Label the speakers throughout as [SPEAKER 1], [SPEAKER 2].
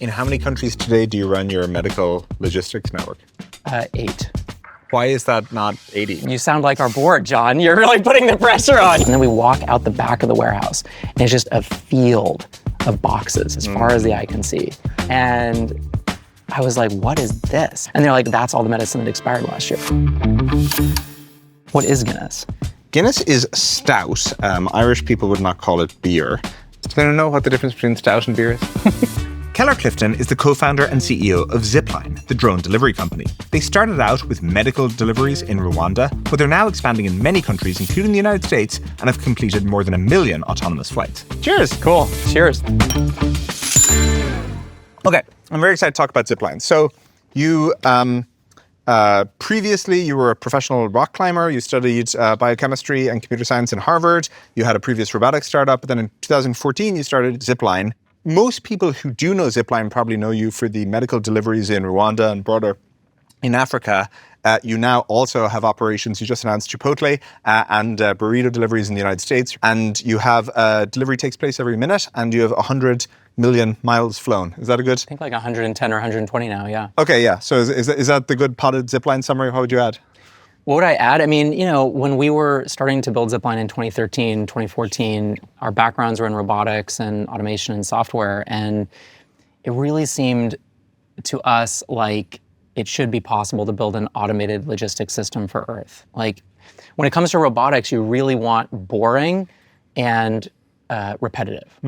[SPEAKER 1] In how many countries today do you run your medical logistics network?
[SPEAKER 2] 8.
[SPEAKER 1] Why is that not 80?
[SPEAKER 2] You sound like our board, John. You're really putting the pressure on. And then we walk out the back of the warehouse, and it's just a field of boxes as far as the eye can see. And I was like, what is this? And they're like, that's all the medicine that expired last year. What is Guinness?
[SPEAKER 1] Guinness is stout. Irish people would not call it beer. Do they know what the difference between stout and beer is? Keller Cliffton is the co-founder and CEO of Zipline, the drone delivery company. They started out with medical deliveries in Rwanda, but they're now expanding in many countries, including the United States, and have completed more than 1 million autonomous flights. Cheers!
[SPEAKER 2] Cool. Cheers.
[SPEAKER 1] Okay, I'm very excited to talk about Zipline. So you, previously you were a professional rock climber. You studied biochemistry and computer science in Harvard. You had a previous robotics startup, but then in 2014 you started Zipline. Most people who do know Zipline probably know you for the medical deliveries in Rwanda and broader in Africa. You now also have operations. You just announced Chipotle and burrito deliveries in the United States. And you have delivery takes place every minute, and you have 100 million miles flown. Is that a good?
[SPEAKER 2] I think like 110 or 120 now, yeah.
[SPEAKER 1] Okay, yeah. So is that the good potted Zipline summary? What would you add?
[SPEAKER 2] What would I add? I mean, when we were starting to build Zipline in 2013, 2014, our backgrounds were in robotics and automation and software. And it really seemed to us like it should be possible to build an automated logistics system for Earth. Like when it comes to robotics, you really want boring and repetitive.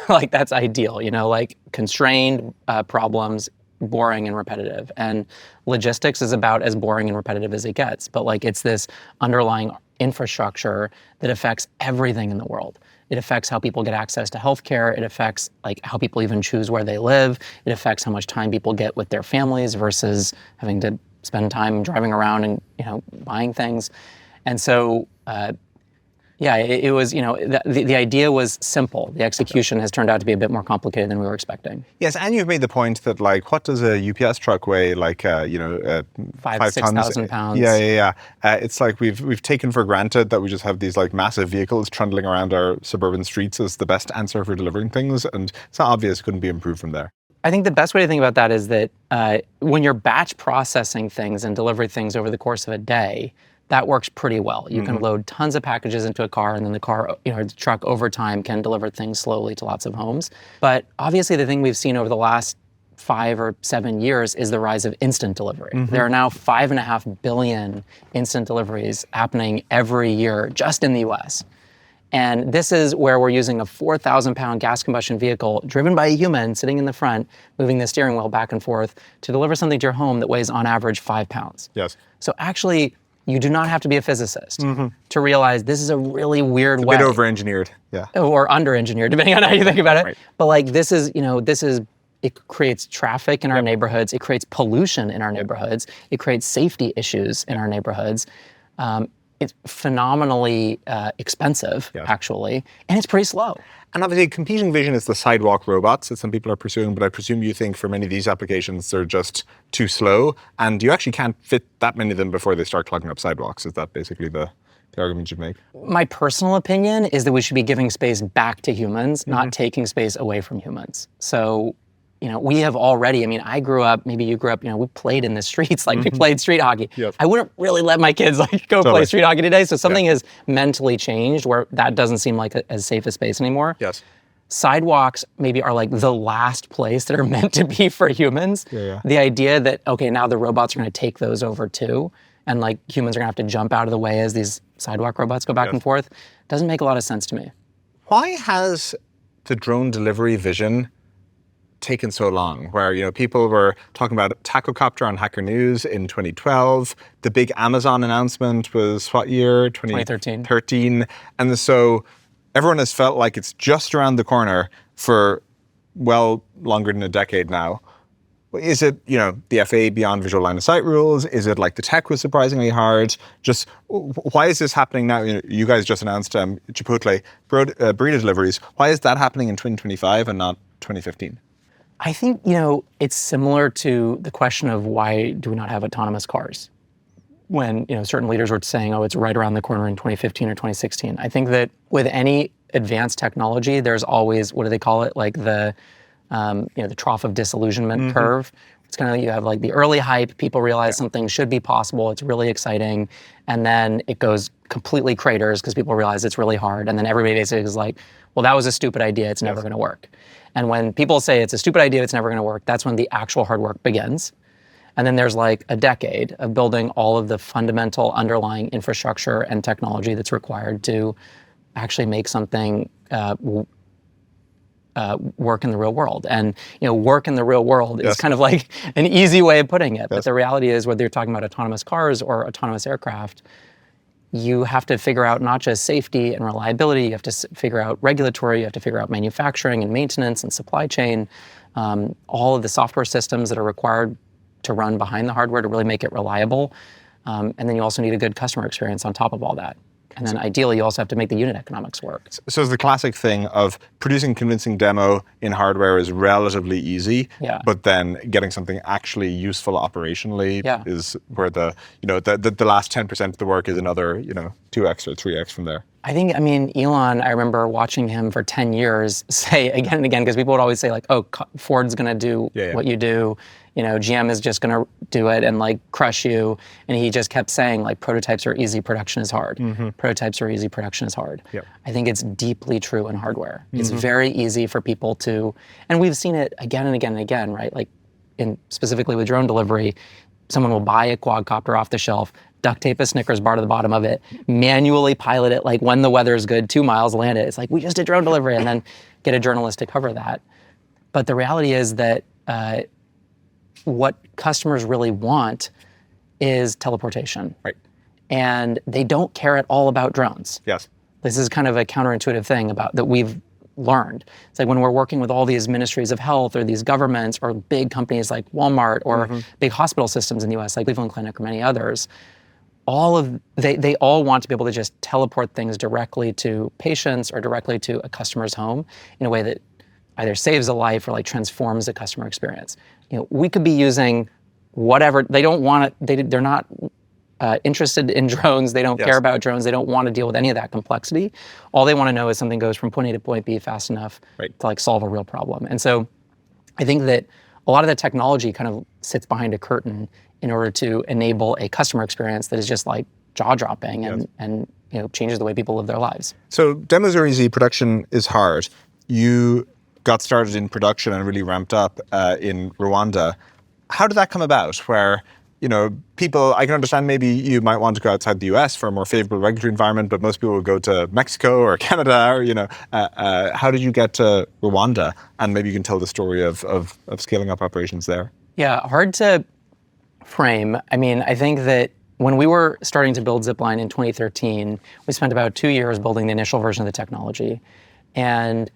[SPEAKER 2] Like that's ideal, like constrained problems, boring and repetitive. And logistics is about as boring and repetitive as it gets. But like it's this underlying infrastructure that affects everything in the world. It affects how people get access to healthcare. It affects like how people even choose where they live. It affects how much time people get with their families versus having to spend time driving around and buying things. And so it was, the idea was simple. The execution has turned out to be a bit more complicated than we were expecting.
[SPEAKER 1] Yes, and you've made the point that, like, what does a UPS truck weigh? Like,
[SPEAKER 2] 6,000 pounds.
[SPEAKER 1] Yeah. It's like we've taken for granted that we just have these like massive vehicles trundling around our suburban streets as the best answer for delivering things, and it's not obvious it couldn't be improved from there.
[SPEAKER 2] I think the best way to think about that is that when you're batch processing things and delivering things over the course of a day, that works pretty well. You can load tons of packages into a car, and then the car, the truck over time can deliver things slowly to lots of homes. But obviously the thing we've seen over the last 5 or 7 years is the rise of instant delivery. There are now 5.5 billion instant deliveries happening every year just in the US. And this is where we're using a 4,000-pound gas combustion vehicle driven by a human sitting in the front, moving the steering wheel back and forth to deliver something to your home that weighs on average 5 pounds.
[SPEAKER 1] Yes.
[SPEAKER 2] So actually, you do not have to be a physicist to realize this is a really weird way.
[SPEAKER 1] A bit over-engineered, yeah.
[SPEAKER 2] Or under-engineered, depending on how you think about it.
[SPEAKER 1] Right.
[SPEAKER 2] But like it creates traffic in our neighborhoods. It creates pollution in our neighborhoods. It creates safety issues in our neighborhoods. It's phenomenally expensive, actually, and it's pretty slow.
[SPEAKER 1] And obviously, competing vision is the sidewalk robots that some people are pursuing, but I presume you think for many of these applications, they're just too slow, and you actually can't fit that many of them before they start clogging up sidewalks. Is that basically the argument you'd make?
[SPEAKER 2] My personal opinion is that we should be giving space back to humans, not taking space away from humans. So, we have already, I grew up, maybe you grew up, we played in the streets, like we played street hockey.
[SPEAKER 1] Yep.
[SPEAKER 2] I wouldn't really let my kids go play street hockey today. So something has mentally changed where that doesn't seem like as safe a space anymore.
[SPEAKER 1] Yes.
[SPEAKER 2] Sidewalks maybe are like the last place that are meant to be for humans.
[SPEAKER 1] Yeah.
[SPEAKER 2] The idea that, okay, now the robots are gonna take those over too, and like humans are gonna have to jump out of the way as these sidewalk robots go back and forth, doesn't make a lot of sense to me.
[SPEAKER 1] Why has the drone delivery vision taken so long, where people were talking about Tachocopter on Hacker News in 2012. The big Amazon announcement was what year? 2013. And so everyone has felt like it's just around the corner for well longer than a decade now. Is it, the FAA beyond visual line of sight rules? Is it like the tech was surprisingly hard? Just why is this happening now? You guys just announced Chipotle burrito deliveries. Why is that happening in 2025 and not 2015?
[SPEAKER 2] I think, it's similar to the question of why do we not have autonomous cars? When, certain leaders were saying, it's right around the corner in 2015 or 2016. I think that with any advanced technology, there's always, what do they call it? Like the the trough of disillusionment curve. It's kind of, you have like the early hype, people realize something should be possible, it's really exciting, and then it goes completely craters because people realize it's really hard, and then everybody basically is like, well, that was a stupid idea, it's never going to work. And when people say it's a stupid idea, it's never going to work, that's when the actual hard work begins. And then there's like a decade of building all of the fundamental underlying infrastructure and technology that's required to actually make something work in the real world. And work in the real world is kind of like an easy way of putting it. But the reality is, whether you're talking about autonomous cars or autonomous aircraft, you have to figure out not just safety and reliability, you have to figure out regulatory, you have to figure out manufacturing and maintenance and supply chain, all of the software systems that are required to run behind the hardware to really make it reliable. And then you also need a good customer experience on top of all that. And then ideally, you also have to make the unit economics work. So
[SPEAKER 1] it's the classic thing of producing convincing demo in hardware is relatively easy, but then getting something actually useful operationally is where the last 10% of the work is another 2x or 3x from there.
[SPEAKER 2] I mean, Elon, I remember watching him for 10 years say again and again, because people would always say like, oh, Ford's going to do what you do. GM is just going to do it and like crush you. And he just kept saying like, prototypes are easy, production is hard. Prototypes are easy, production is hard. I think it's deeply true in hardware. It's very easy for people to, and we've seen it again and again and again, right? Like specifically with drone delivery, someone will buy a quadcopter off the shelf, duct tape a Snickers bar to the bottom of it, manually pilot it like when the weather is good, 2 miles, land it. It's like, we just did drone delivery, and then get a journalist to cover that. But the reality is that what customers really want is teleportation.
[SPEAKER 1] Right.
[SPEAKER 2] And they don't care at all about drones.
[SPEAKER 1] Yes.
[SPEAKER 2] This is kind of a counterintuitive thing that we've learned. It's like when we're working with all these ministries of health or these governments or big companies like Walmart or big hospital systems in the US like Cleveland Clinic or many others, they all want to be able to just teleport things directly to patients or directly to a customer's home in a way that either saves a life or like transforms the customer experience. We could be using whatever, they don't want it, they're not interested in drones, they don't care about drones, they don't want to deal with any of that complexity. All they want to know is something goes from point A to point B fast enough to like solve a real problem. And so I think that a lot of the technology kind of sits behind a curtain in order to enable a customer experience that is just like jaw-dropping and changes the way people live their lives.
[SPEAKER 1] So demos are easy, production is hard. You got started in production and really ramped up in Rwanda. How did that come about? Where, people, I can understand maybe you might want to go outside the US for a more favorable regulatory environment, but most people would go to Mexico or Canada, or, how did you get to Rwanda? And maybe you can tell the story of scaling up operations there.
[SPEAKER 2] Yeah, hard to frame. I mean, I think that when we were starting to build Zipline in 2013, we spent about 2 years building the initial version of the technology. And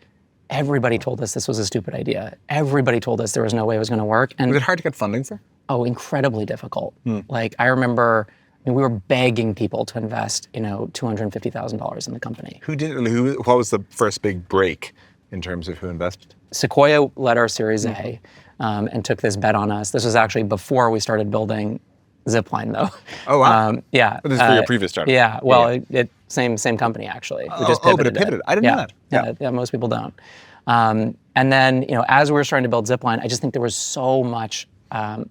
[SPEAKER 2] everybody told us this was a stupid idea. Everybody told us there was no way it was going to work. And
[SPEAKER 1] was it hard to get funding for?
[SPEAKER 2] Oh, incredibly difficult. Like I remember, we were begging people to invest, $250,000 in the company.
[SPEAKER 1] What was the first big break in terms of who invested?
[SPEAKER 2] Sequoia led our Series A and took this bet on us. This was actually before we started building Zipline, though.
[SPEAKER 1] Oh, wow.
[SPEAKER 2] Yeah.
[SPEAKER 1] But this is for your previous startup.
[SPEAKER 2] Yeah. Well, same company, actually. We just pivoted.
[SPEAKER 1] But it pivoted. I didn't know that.
[SPEAKER 2] Yeah, most people don't. And then, as we were starting to build Zipline, I just think there was so much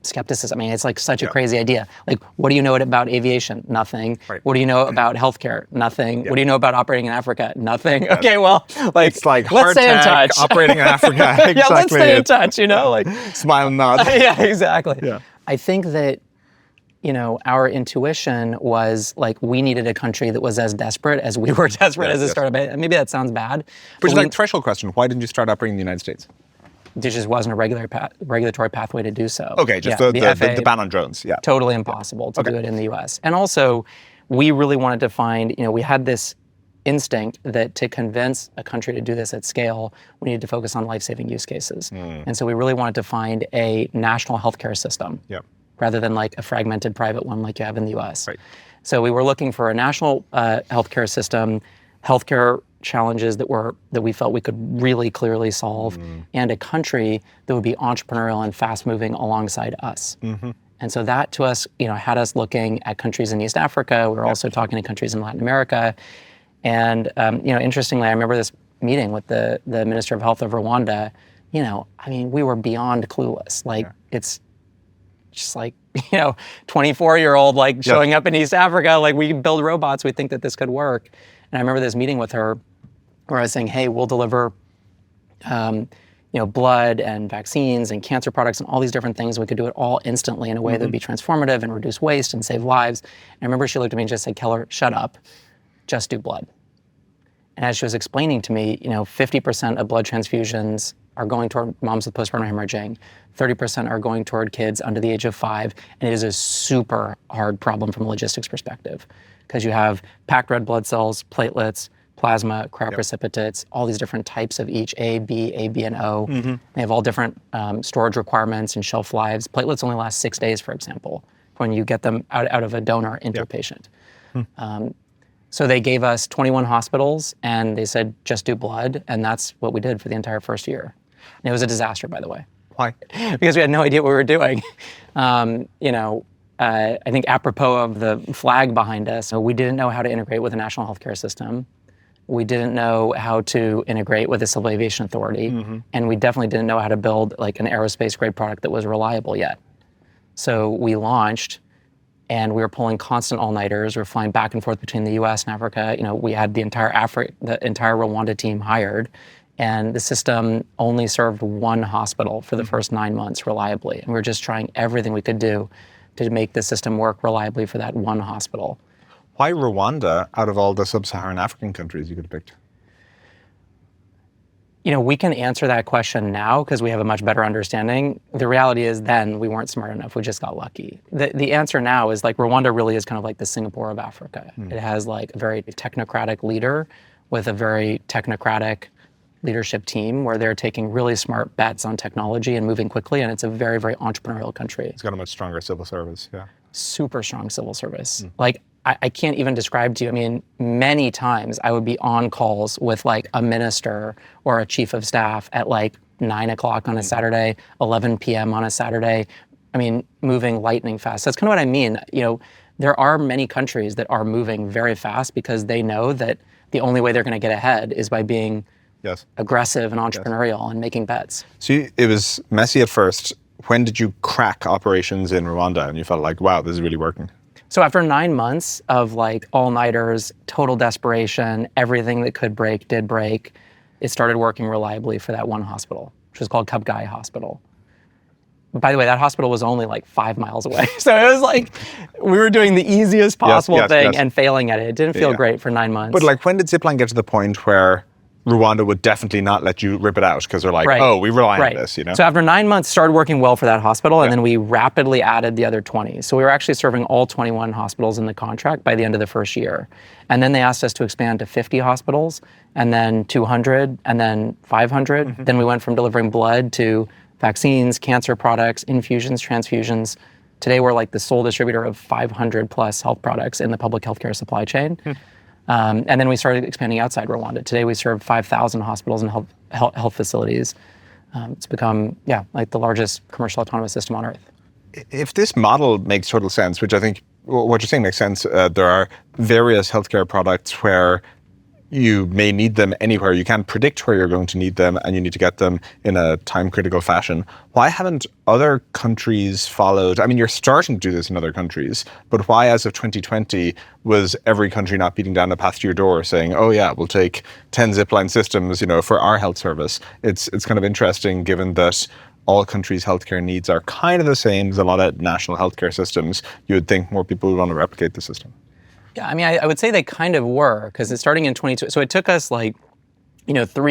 [SPEAKER 2] skepticism. I mean, it's like such a crazy idea. Like, what do you know about aviation? Nothing.
[SPEAKER 1] Right.
[SPEAKER 2] What do you know about healthcare? Nothing. What do you know about operating in Africa? Nothing. Okay, well, like,
[SPEAKER 1] it's like
[SPEAKER 2] let's stay in touch.
[SPEAKER 1] Operating in Africa. Exactly.
[SPEAKER 2] Yeah, let's stay in touch, like.
[SPEAKER 1] Smile and nod.
[SPEAKER 2] Yeah, exactly.
[SPEAKER 1] Yeah.
[SPEAKER 2] I think that, our intuition was like we needed a country that was as desperate as we were desperate as a startup. Maybe that sounds bad.
[SPEAKER 1] But it's like threshold question. Why didn't you start operating in the United States?
[SPEAKER 2] There just wasn't a regulatory pathway to do so.
[SPEAKER 1] Okay, just the ban on drones. Yeah.
[SPEAKER 2] Totally impossible to do it in the US. And also, we really wanted to find, we had this instinct that to convince a country to do this at scale, we needed to focus on life-saving use cases. And so we really wanted to find a national healthcare system. Rather than like a fragmented private one like you have in the US. Right. So we were looking for a national healthcare system, healthcare challenges that we felt we could really clearly solve, and a country that would be entrepreneurial and fast moving alongside us. And so that to us, had us looking at countries in East Africa. We were also talking to countries in Latin America. And interestingly, I remember this meeting with the Minister of Health of Rwanda, I mean, we were beyond clueless. Like, it's just like, 24-year-old, like showing up in East Africa, like we build robots, we think that this could work. And I remember this meeting with her where I was saying, hey, we'll deliver, blood and vaccines and cancer products and all these different things. We could do it all instantly in a way that would be transformative and reduce waste and save lives. And I remember she looked at me and just said, Keller, shut up, just do blood. And as she was explaining to me, 50% of blood transfusions are going toward moms with postpartum hemorrhaging, 30% are going toward kids under the age of 5, and it is a super hard problem from a logistics perspective, because you have packed red blood cells, platelets, plasma, cryoprecipitates, all these different types of each, A, B, and O. They have all different storage requirements and shelf lives. Platelets only last 6 days, for example, when you get them out of a donor into a patient. So they gave us 21 hospitals, and they said, just do blood, and that's what we did for the entire first year. And it was a disaster, by the way.
[SPEAKER 1] Why?
[SPEAKER 2] Because we had no idea what we were doing. I think apropos of the flag behind us, we didn't know how to integrate with the national healthcare system. We didn't know how to integrate with the Civil Aviation Authority, and we definitely didn't know how to build like an aerospace-grade product that was reliable yet. So we launched, and we were pulling constant all-nighters. We were flying back and forth between the U.S. and Africa. We had the entire Rwanda team hired, and the system only served one hospital for the first 9 months reliably. And we were just trying everything we could do to make the system work reliably for that one hospital.
[SPEAKER 1] Why Rwanda out of all the sub-Saharan African countries you could have picked?
[SPEAKER 2] We can answer that question now because we have a much better understanding. The reality is then we weren't smart enough. We just got lucky. The answer now is like Rwanda really is kind of like the Singapore of Africa. It has like a very technocratic leader with a very technocratic leadership team where they're taking really smart bets on technology and moving quickly. And it's a very, very entrepreneurial country.
[SPEAKER 1] It's got a much stronger civil service,
[SPEAKER 2] Super strong civil service. Like, I can't even describe to you. I mean, many times I would be on calls with like a minister or a chief of staff at like 9 o'clock on a Saturday, 11 p.m. on a Saturday. I mean, moving lightning fast. That's kind of what I mean. There are many countries that are moving very fast because they know that the only way they're going to get ahead is by being aggressive and entrepreneurial and making bets.
[SPEAKER 1] So it was messy at first. When did you crack operations in Rwanda and you felt like, wow, this is really working?
[SPEAKER 2] So after 9 months of like all-nighters, total desperation, everything that could break did break, it started working reliably for that one hospital, which was called Kabgayi Hospital. By the way, that hospital was only like 5 miles away. So it was like we were doing the easiest possible thing and failing at it. It didn't feel great for 9 months.
[SPEAKER 1] But like when did Zipline get to the point where Rwanda would definitely not let you rip it out because they're like, oh, we rely on this,
[SPEAKER 2] So after 9 months, started working well for that hospital, and then we rapidly added the other 20. So we were actually serving all 21 hospitals in the contract by the end of the first year. And then they asked us to expand to 50 hospitals, and then 200, and then 500. Then we went from delivering blood to vaccines, cancer products, infusions, transfusions. Today, we're like the sole distributor of 500 plus health products in the public healthcare supply chain. And then we started expanding outside Rwanda. Today we serve 5,000 hospitals and health facilities. It's become, like the largest commercial autonomous system on earth.
[SPEAKER 1] If this model makes total sense, which I think what you're saying makes sense, there are various healthcare products where you may need them anywhere. You can't predict where you're going to need them, and you need to get them in a time-critical fashion. Why haven't other countries followed? I mean, you're starting to do this in other countries, but why, as of 2020, was every country not beating down a path to your door saying, oh yeah, we'll take 10 Zipline systems, for our health service? It's kind of interesting given that all countries' healthcare needs are kind of the same as a lot of national healthcare systems. You would think more people would want to replicate the system.
[SPEAKER 2] Yeah, I mean, I would say they kind of were, because it's starting in 22. So it took us 3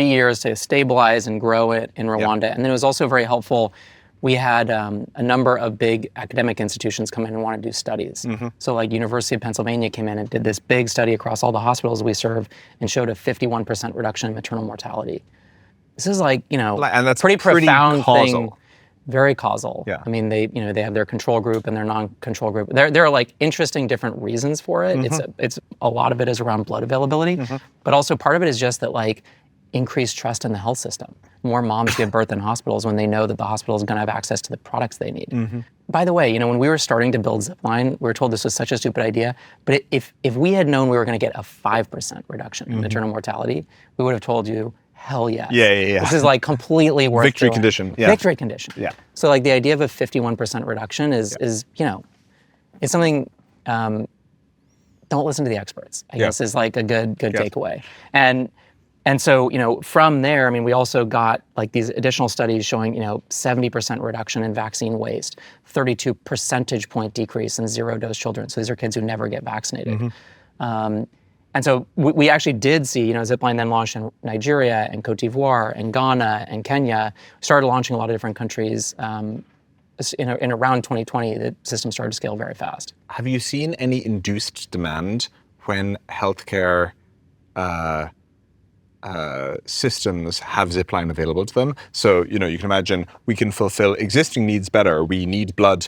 [SPEAKER 2] years to stabilize and grow it in Rwanda. And then it was also very helpful. We had a number of big academic institutions come in and want to do studies. So like University of Pennsylvania came in and did this big study across all the hospitals we serve and showed a 51% reduction in maternal mortality. This is like,
[SPEAKER 1] and that's
[SPEAKER 2] pretty profound
[SPEAKER 1] causal.
[SPEAKER 2] thing. Very causal.
[SPEAKER 1] Yeah.
[SPEAKER 2] I mean, they have their control group and their non-control group. There are like interesting different reasons for it. It's a lot of it is around blood availability, but also part of it is just that like increased trust in the health system. More moms give birth in hospitals when they know that the hospital is going to have access to the products they need. By the way, when we were starting to build Zipline, we were told this was such a stupid idea, but if we had known we were going to get a 5% reduction in maternal mortality, we would have told you, hell yes.
[SPEAKER 1] Yeah.
[SPEAKER 2] This is like completely worth
[SPEAKER 1] Victory
[SPEAKER 2] doing.
[SPEAKER 1] condition. Yeah.
[SPEAKER 2] Victory condition.
[SPEAKER 1] Yeah.
[SPEAKER 2] So like the idea of a 51% reduction is it's something. Don't listen to the experts, I guess, is like a good takeaway. And so, from there, I mean, we also got like these additional studies showing, 70% reduction in vaccine waste, 32 percentage point decrease in zero-dose children. So these are kids who never get vaccinated. And so we actually did see, Zipline then launched in Nigeria and Cote d'Ivoire and Ghana and Kenya. We started launching a lot of different countries. In around 2020, the system started to scale very fast.
[SPEAKER 1] Have you seen any induced demand when healthcare systems have Zipline available to them? So, you can imagine we can fulfill existing needs better. We need blood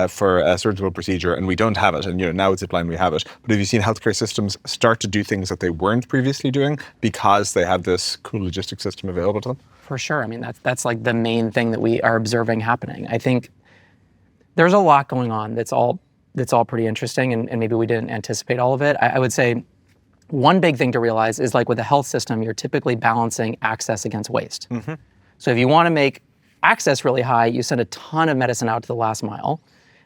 [SPEAKER 1] for a surgical procedure and we don't have it. And, now with Zipline we have it. But have you seen healthcare systems start to do things that they weren't previously doing because they have this cool logistics system available to them?
[SPEAKER 2] For sure. I mean, that's like the main thing that we are observing happening. I think there's a lot going on that's all pretty interesting, and maybe we didn't anticipate all of it. I would say one big thing to realize is like with the health system, you're typically balancing access against waste. So if you want to make access really high, you send a ton of medicine out to the last mile,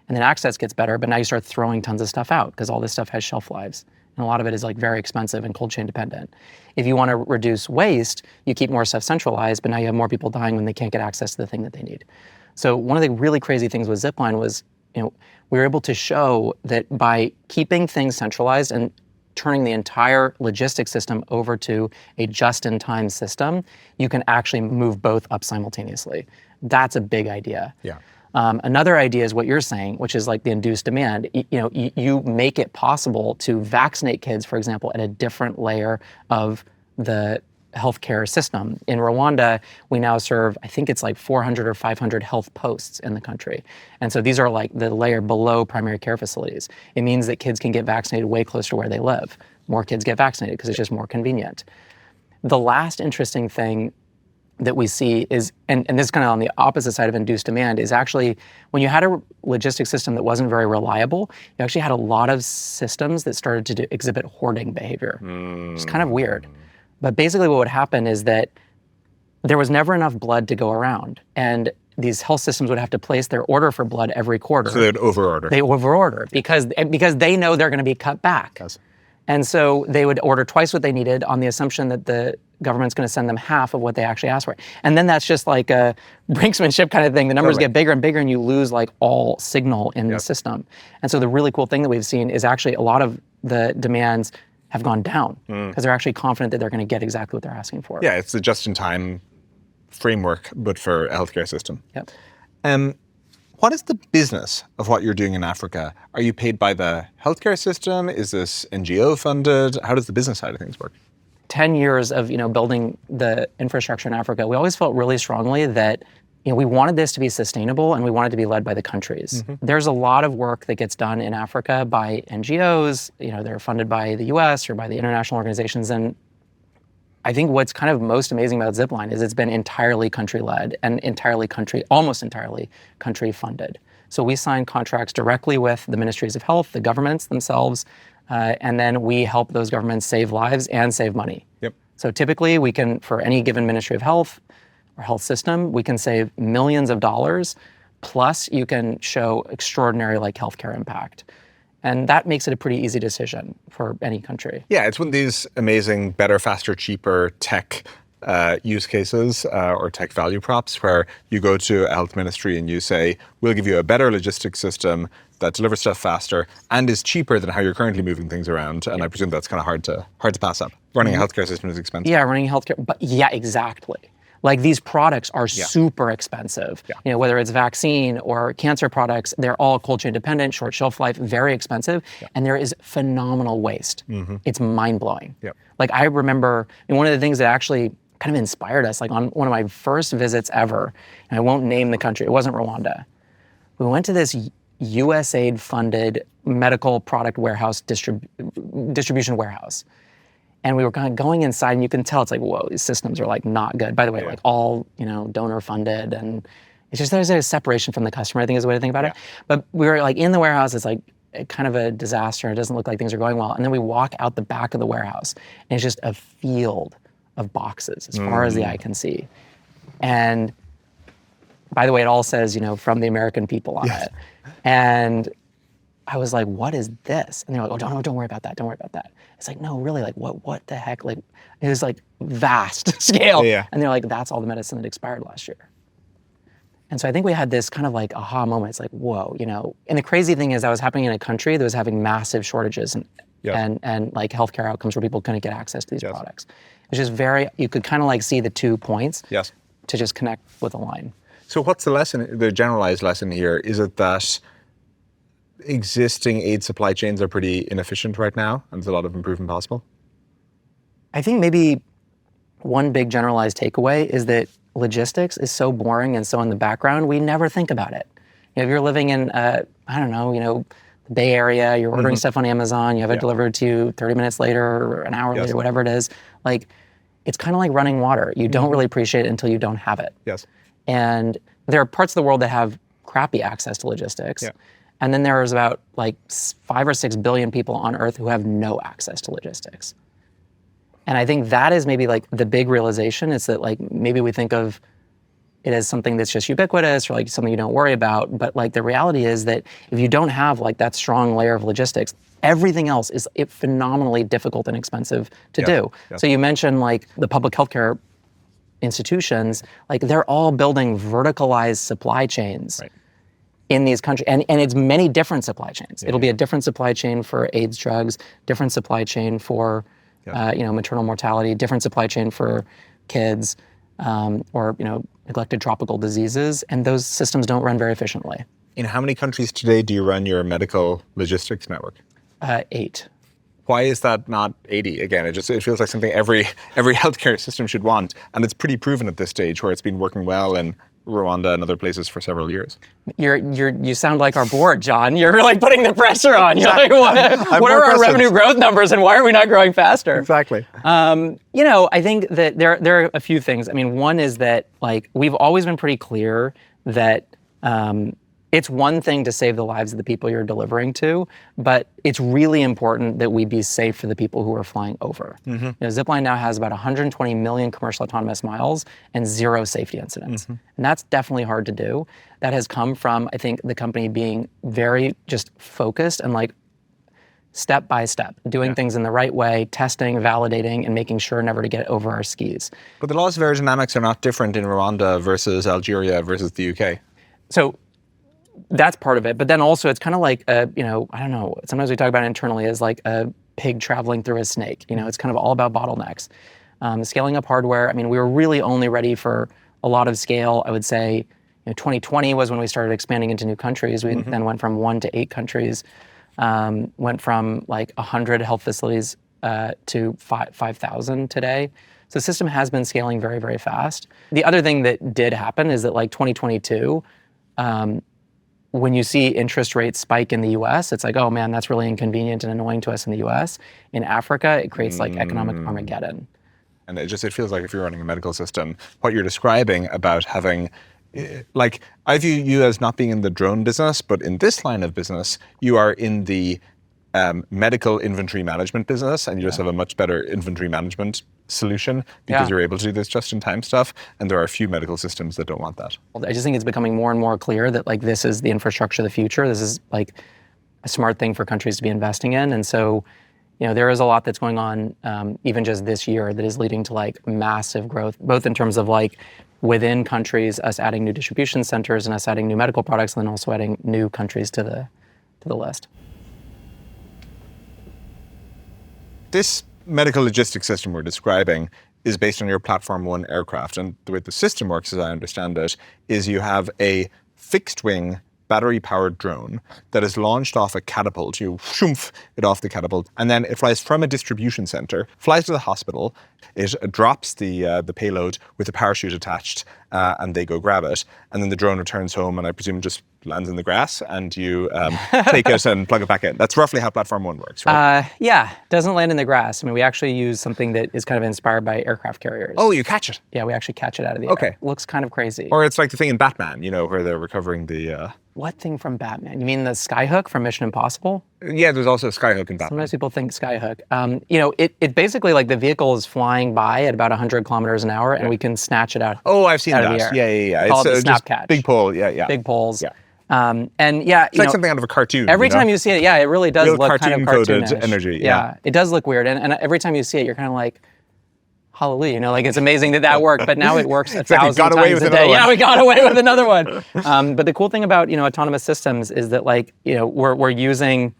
[SPEAKER 2] and then access gets better, but now you start throwing tons of stuff out because all this stuff has shelf lives. And a lot of it is like very expensive and cold chain dependent. If you want to reduce waste, you keep more stuff centralized, but now you have more people dying when they can't get access to the thing that they need. So one of the really crazy things with Zipline was, we were able to show that by keeping things centralized and turning the entire logistics system over to a just-in-time system, you can actually move both up simultaneously. That's a big idea.
[SPEAKER 1] Yeah.
[SPEAKER 2] Another idea is what you're saying, which is like the induced demand. You make it possible to vaccinate kids, for example, at a different layer of the healthcare system. In Rwanda, we now serve, I think it's like 400 or 500 health posts in the country. And so these are like the layer below primary care facilities. It means that kids can get vaccinated way close to where they live. More kids get vaccinated because it's just more convenient. The last interesting thing that we see is, and this is kind of on the opposite side of induced demand, is actually when you had a logistics system that wasn't very reliable, you actually had a lot of systems that started to exhibit hoarding behavior. It's kind of weird. But basically what would happen is that there was never enough blood to go around. And these health systems would have to place their order for blood every quarter.
[SPEAKER 1] So they would overorder.
[SPEAKER 2] They overorder because they know they're going to be cut back.
[SPEAKER 1] Yes.
[SPEAKER 2] And so they would order twice what they needed on the assumption that the government's going to send them half of what they actually asked for. And then that's just like a brinksmanship kind of thing. The numbers get bigger and bigger and you lose like all signal in the system. And so the really cool thing that we've seen is actually a lot of the demands have gone down because they're actually confident that they're going to get exactly what they're asking for.
[SPEAKER 1] Yeah, it's the just-in-time framework, but for a healthcare system.
[SPEAKER 2] Yep.
[SPEAKER 1] What is the business of what you're doing in Africa? Are you paid by the healthcare system? Is this NGO funded? How does the business side of things work?
[SPEAKER 2] 10 years of building the infrastructure in Africa, we always felt really strongly that we wanted this to be sustainable and we wanted to be led by the countries. There's a lot of work that gets done in Africa by NGOs. They're funded by the US or by the international organizations. And I think what's kind of most amazing about Zipline is it's been entirely country-led and almost entirely country-funded. So we sign contracts directly with the ministries of health, the governments themselves, and then we help those governments save lives and save money.
[SPEAKER 1] Yep.
[SPEAKER 2] So typically we can, for any given ministry of health or health system, we can save millions of dollars, plus you can show extraordinary healthcare impact. And that makes it a pretty easy decision for any country.
[SPEAKER 1] Yeah, it's one of these amazing better, faster, cheaper tech use cases or tech value props where you go to a health ministry and you say, we'll give you a better logistics system that delivers stuff faster and is cheaper than how you're currently moving things around. And I presume that's kind of hard to pass up. Running a healthcare system is expensive.
[SPEAKER 2] Yeah, running healthcare, but yeah, exactly. These products are super expensive.
[SPEAKER 1] Yeah.
[SPEAKER 2] Whether it's vaccine or cancer products, they're all cold chain dependent, short shelf life, very expensive, and there is phenomenal waste. It's mind blowing.
[SPEAKER 1] Yep.
[SPEAKER 2] I remember, one of the things that actually kind of inspired us, on one of my first visits ever, and I won't name the country, it wasn't Rwanda. We went to this USAID funded medical product warehouse, distribution warehouse. And we were kind of going inside and you can tell it's whoa, these systems are not good. By the way, all, donor funded, and it's just, there's a separation from the customer, I think is the way to think about it. But we were in the warehouse, it's kind of a disaster. It doesn't look like things are going well. And then we walk out the back of the warehouse and it's just a field of boxes as far as the eye can see. And by the way, it all says, from the American people on it. And I was like, what is this? And they're like, oh, don't worry about that. Don't worry about that. It's like, no, really, like, what the heck? Like, it was like vast scale.
[SPEAKER 1] Yeah.
[SPEAKER 2] And they're like, that's all the medicine that expired last year. And so I think we had this kind of like aha moment. It's like, whoa, And the crazy thing is that was happening in a country that was having massive shortages and like healthcare outcomes where people couldn't get access to these products. It's just you could kind of like see the 2 points to just connect with a line.
[SPEAKER 1] So what's the lesson, the generalized lesson here? Is it that existing aid supply chains are pretty inefficient right now and there's a lot of improvement possible?
[SPEAKER 2] I think maybe one big generalized takeaway is that logistics is so boring and so in the background, we never think about it. If you're living in, the Bay Area, you're ordering stuff on Amazon, you have it delivered to you 30 minutes later or an hour later, whatever it is, like, it's kind of like running water. You don't really appreciate it until you don't have it.
[SPEAKER 1] Yes.
[SPEAKER 2] And there are parts of the world that have crappy access to logistics. Yeah. And then there's about like 5 or 6 billion people on Earth who have no access to logistics. And I think that is maybe like the big realization is that like maybe we think of it as something that's just ubiquitous or like something you don't worry about. But like the reality is that if you don't have like that strong layer of logistics, everything else is phenomenally difficult and expensive to do. Yeah. So you mentioned like the public healthcare institutions, like they're all building verticalized supply chains in these countries. And it's many different supply chains. It'll be a different supply chain for AIDS drugs, different supply chain for maternal mortality, different supply chain for kids, or neglected tropical diseases. And those systems don't run very efficiently.
[SPEAKER 1] In how many countries today do you run your medical logistics network?
[SPEAKER 2] 8.
[SPEAKER 1] Why is that not 80? Again, it feels like something every healthcare system should want, and it's pretty proven at this stage where it's been working well in Rwanda and other places for several years.
[SPEAKER 2] You sound like our board, John. You're like putting the pressure on. You're like, what are our revenue growth numbers, and why are we not growing faster?
[SPEAKER 1] Exactly.
[SPEAKER 2] I think that there are a few things. I mean, one is that like we've always been pretty clear that. It's one thing to save the lives of the people you're delivering to, but it's really important that we be safe for the people who are flying over. Zipline now has about 120 million commercial autonomous miles and 0 safety incidents. And that's definitely hard to do. That has come from, I think, the company being very just focused and like step by step, doing things in the right way, testing, validating, and making sure never to get over our skis.
[SPEAKER 1] But the laws of aerodynamics are not different in Rwanda versus Algeria versus the UK.
[SPEAKER 2] So that's part of it. But then also it's kind of like, I don't know, sometimes we talk about it internally as like a pig traveling through a snake. It's kind of all about bottlenecks. Scaling up hardware, I mean, we were really only ready for a lot of scale. I would say 2020 was when we started expanding into new countries. We then went from 1 to 8 countries, went from like 100 health facilities to 5,000 today. So the system has been scaling very, very fast. The other thing that did happen is that like 2022, when you see interest rates spike in the US, it's like, oh man, that's really inconvenient and annoying to us in the US. In Africa, it creates like economic Armageddon.
[SPEAKER 1] And it feels like if you're running a medical system, what you're describing about having, like, I view you as not being in the drone business, but in this line of business, you are in the medical inventory management business, and you just have a much better inventory management solution because you're able to do this just-in-time stuff, and there are a few medical systems that don't want that.
[SPEAKER 2] I just think it's becoming more and more clear that like this is the infrastructure of the future. This is like a smart thing for countries to be investing in, and so there is a lot that's going on even just this year that is leading to like massive growth, both in terms of like within countries, us adding new distribution centers and us adding new medical products, and then also adding new countries to the list.
[SPEAKER 1] This medical logistics system we're describing is based on your Platform 1 aircraft. And the way the system works, as I understand it, is you have a fixed-wing, battery-powered drone that is launched off a catapult. You shoomph it off the catapult, and then it flies from a distribution center, flies to the hospital. It drops the payload with a parachute attached, and they go grab it. And then the drone returns home, and I presume just lands in the grass, and you take it and plug it back in. That's roughly how Platform 1 works, right?
[SPEAKER 2] Yeah, it doesn't land in the grass. I mean, we actually use something that is kind of inspired by aircraft carriers.
[SPEAKER 1] Oh, you catch it?
[SPEAKER 2] Yeah, we actually catch it out of the air.
[SPEAKER 1] Okay.
[SPEAKER 2] Looks kind of crazy.
[SPEAKER 1] Or it's like the thing in Batman, where they're recovering the...
[SPEAKER 2] What thing from Batman? You mean the skyhook from Mission Impossible?
[SPEAKER 1] Yeah, there's also Skyhook in Batman.
[SPEAKER 2] Sometimes people think Skyhook. It basically like the vehicle is flying by at about 100 kilometers an hour, and we can snatch it out.
[SPEAKER 1] Oh, I've seen
[SPEAKER 2] out
[SPEAKER 1] that.
[SPEAKER 2] Of the air.
[SPEAKER 1] Yeah.
[SPEAKER 2] We call it the
[SPEAKER 1] just
[SPEAKER 2] snap catch.
[SPEAKER 1] Big pole. Yeah.
[SPEAKER 2] Big poles.
[SPEAKER 1] Yeah.
[SPEAKER 2] It's
[SPEAKER 1] like something out of a cartoon.
[SPEAKER 2] Every time you see it, it really does
[SPEAKER 1] Real
[SPEAKER 2] look kind of
[SPEAKER 1] cartoon-coded
[SPEAKER 2] cartoonish.
[SPEAKER 1] energy. Yeah.
[SPEAKER 2] It does look weird, and every time you see it, you're kind of like, hallelujah, like it's amazing that worked, but now it works 1,000
[SPEAKER 1] got away
[SPEAKER 2] times
[SPEAKER 1] with
[SPEAKER 2] a day.
[SPEAKER 1] another one.
[SPEAKER 2] Yeah, we got away with another one. But the cool thing about autonomous systems is that we're using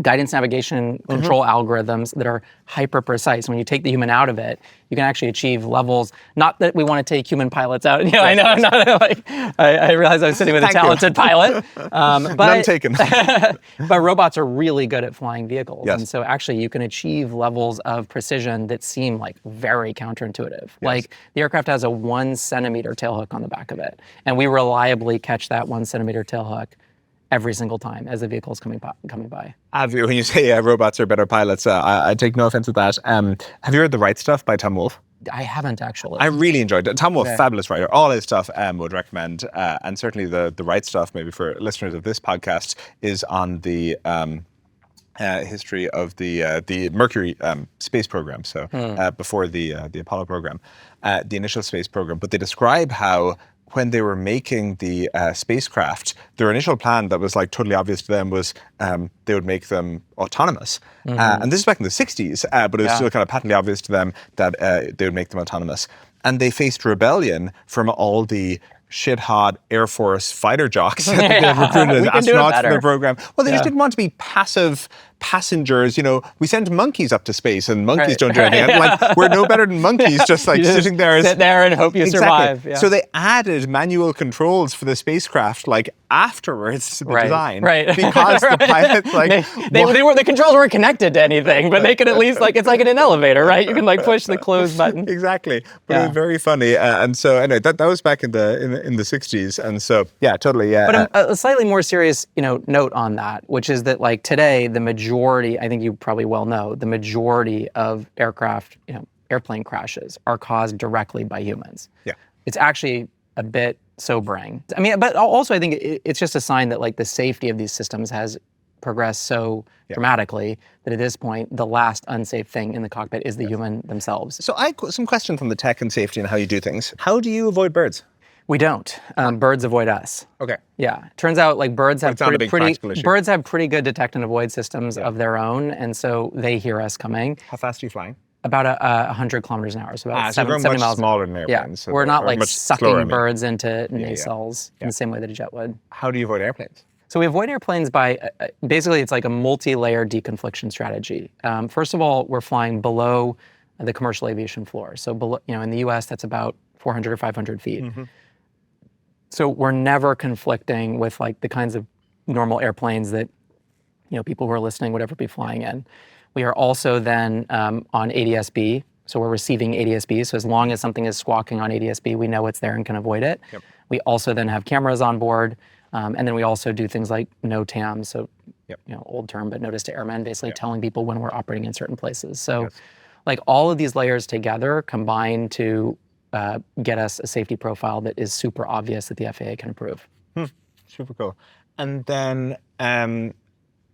[SPEAKER 2] guidance navigation control algorithms that are hyper precise. When you take the human out of it, you can actually achieve levels. Not that we want to take human pilots out. I know I'm not like I realized I was sitting with a talented pilot. But
[SPEAKER 1] none taken.
[SPEAKER 2] But robots are really good at flying vehicles,
[SPEAKER 1] Yes.
[SPEAKER 2] and so actually you can achieve levels of precision that seem like very counterintuitive. Yes. Like the aircraft has a 1 centimeter tailhook on the back of it, and we reliably catch that 1 centimeter tailhook every single time as the vehicle is coming by.
[SPEAKER 1] When you say robots are better pilots, I take no offense at that. Have you read The Right Stuff by Tom Wolfe?
[SPEAKER 2] I haven't actually.
[SPEAKER 1] I really enjoyed it. Tom Wolfe, fabulous writer. All his stuff would recommend, and certainly the Right Stuff, maybe for listeners of this podcast, is on the history of the Mercury space program. So before the Apollo program, the initial space program. But they describe how, when they were making the spacecraft, their initial plan that was like totally obvious to them was they would make them autonomous. And this is back in the 60s, but it was still kind of patently obvious to them that they would make them autonomous. And they faced rebellion from all the shit-hot Air Force fighter jocks that they had recruited as astronauts for the program. Well, they just didn't want to be passive passengers. We send monkeys up to space, and monkeys don't do anything. Like, we're no better than monkeys, just like sitting there.
[SPEAKER 2] Sit there and hope you survive. Yeah.
[SPEAKER 1] So they added manual controls for the spacecraft, like afterwards to the design, because the pilots
[SPEAKER 2] the controls weren't connected to anything, but they could at least it's like in an elevator, right? You can push the close button.
[SPEAKER 1] Exactly, but it was very funny. And so anyway, that was back in the 60s, and so totally.
[SPEAKER 2] But a slightly more serious note on that, which is that today the majority, I think you probably well know, the majority of airplane crashes are caused directly by humans. Yeah, it's actually a bit sobering. I mean, but also I think it's just a sign that the safety of these systems has progressed so dramatically that at this point, the last unsafe thing in the cockpit is the human themselves.
[SPEAKER 1] So I have some questions on the tech and safety and how you do things. How do you avoid birds?
[SPEAKER 2] We don't. Birds avoid us.
[SPEAKER 1] Okay.
[SPEAKER 2] Yeah. Turns out birds have birds have pretty good detect and avoid systems of their own, and so they hear us coming.
[SPEAKER 1] How fast are you flying?
[SPEAKER 2] About 100 kilometers an hour, so about 70
[SPEAKER 1] much
[SPEAKER 2] miles.
[SPEAKER 1] Smaller than airplanes.
[SPEAKER 2] Yeah. We're not sucking birds into nacelles in the same way that a jet would.
[SPEAKER 1] How do you avoid airplanes?
[SPEAKER 2] So we avoid airplanes by, basically it's like a multi-layer deconfliction strategy. First of all, we're flying below the commercial aviation floor. So below, in the US, that's about 400 or 500 feet. Mm-hmm. So we're never conflicting with the kinds of normal airplanes that, people who are listening would ever be flying in. We are also then on ADS-B, so we're receiving ADS-B. So as long as something is squawking on ADS-B, we know it's there and can avoid it. Yep. We also then have cameras on board, and then we also do things like NOTAM, so old term, but notice to airmen, basically telling people when we're operating in certain places. So all of these layers together combine to get us a safety profile that is super obvious that the FAA can approve.
[SPEAKER 1] Super cool. And then,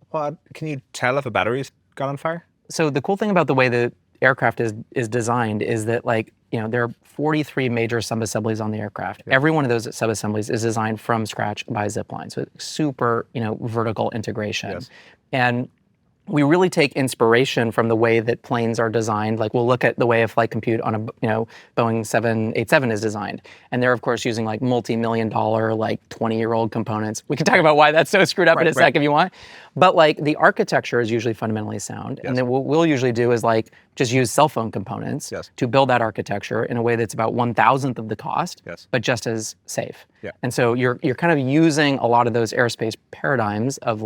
[SPEAKER 1] what can you tell if a battery's got on fire?
[SPEAKER 2] So the cool thing about the way the aircraft is designed is that there are 43 major subassemblies on the aircraft. Yeah. Every one of those subassemblies is designed from scratch by Zipline. So it's super vertical integration. Yes. And we really take inspiration from the way that planes are designed. We'll look at the way a flight compute on a Boeing 787 is designed, and they're of course using multi-million-dollar 20-year-old components. We can talk about why that's so screwed up in a sec if you want. But the architecture is usually fundamentally sound, and then what we'll usually do is just use cell phone components to build that architecture in a way that's about 1,000th of the cost, but just as safe. Yeah. And so you're kind of using a lot of those aerospace paradigms of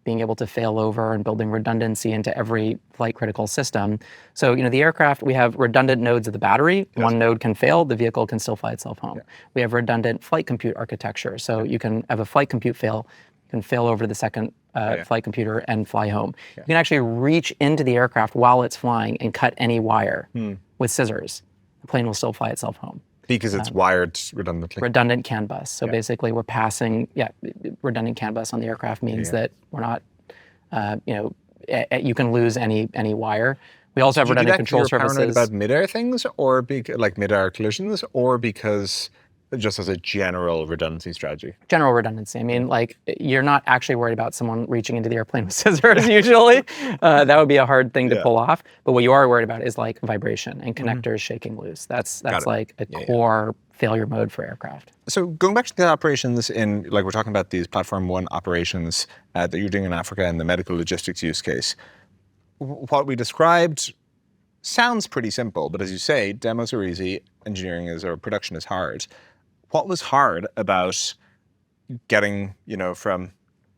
[SPEAKER 2] being able to fail over and building redundancy into every flight critical system. So, the aircraft, we have redundant nodes of the battery. Yes. One node can fail, the vehicle can still fly itself home. Yeah. We have redundant flight compute architecture. So you can have a flight compute fail, you can fail over the second flight computer and fly home. Yeah. You can actually reach into the aircraft while it's flying and cut any wire with scissors. The plane will still fly itself home.
[SPEAKER 1] Because it's wired redundantly.
[SPEAKER 2] Redundant CAN bus. So basically we're passing, redundant CAN bus on the aircraft means that we're not You can lose any wire. We also have
[SPEAKER 1] Do you do
[SPEAKER 2] redundant
[SPEAKER 1] that 'cause
[SPEAKER 2] control
[SPEAKER 1] you're paranoid
[SPEAKER 2] surfaces.
[SPEAKER 1] about mid-air things, or like mid-air collisions, or because just as a general redundancy strategy?
[SPEAKER 2] General redundancy. I mean, like, you're not actually worried about someone reaching into the airplane with scissors usually. That would be a hard thing to
[SPEAKER 1] Yeah.
[SPEAKER 2] pull off. But what you are worried about is like vibration and
[SPEAKER 1] Mm-hmm.
[SPEAKER 2] connectors shaking loose. That's
[SPEAKER 1] it.
[SPEAKER 2] like a core failure mode for aircraft.
[SPEAKER 1] So going back to the operations like we're talking about these Platform 1 operations that you're doing in Africa and the medical logistics use case, what we described sounds pretty simple, but as you say, demos are easy, production is hard. What was hard about getting, from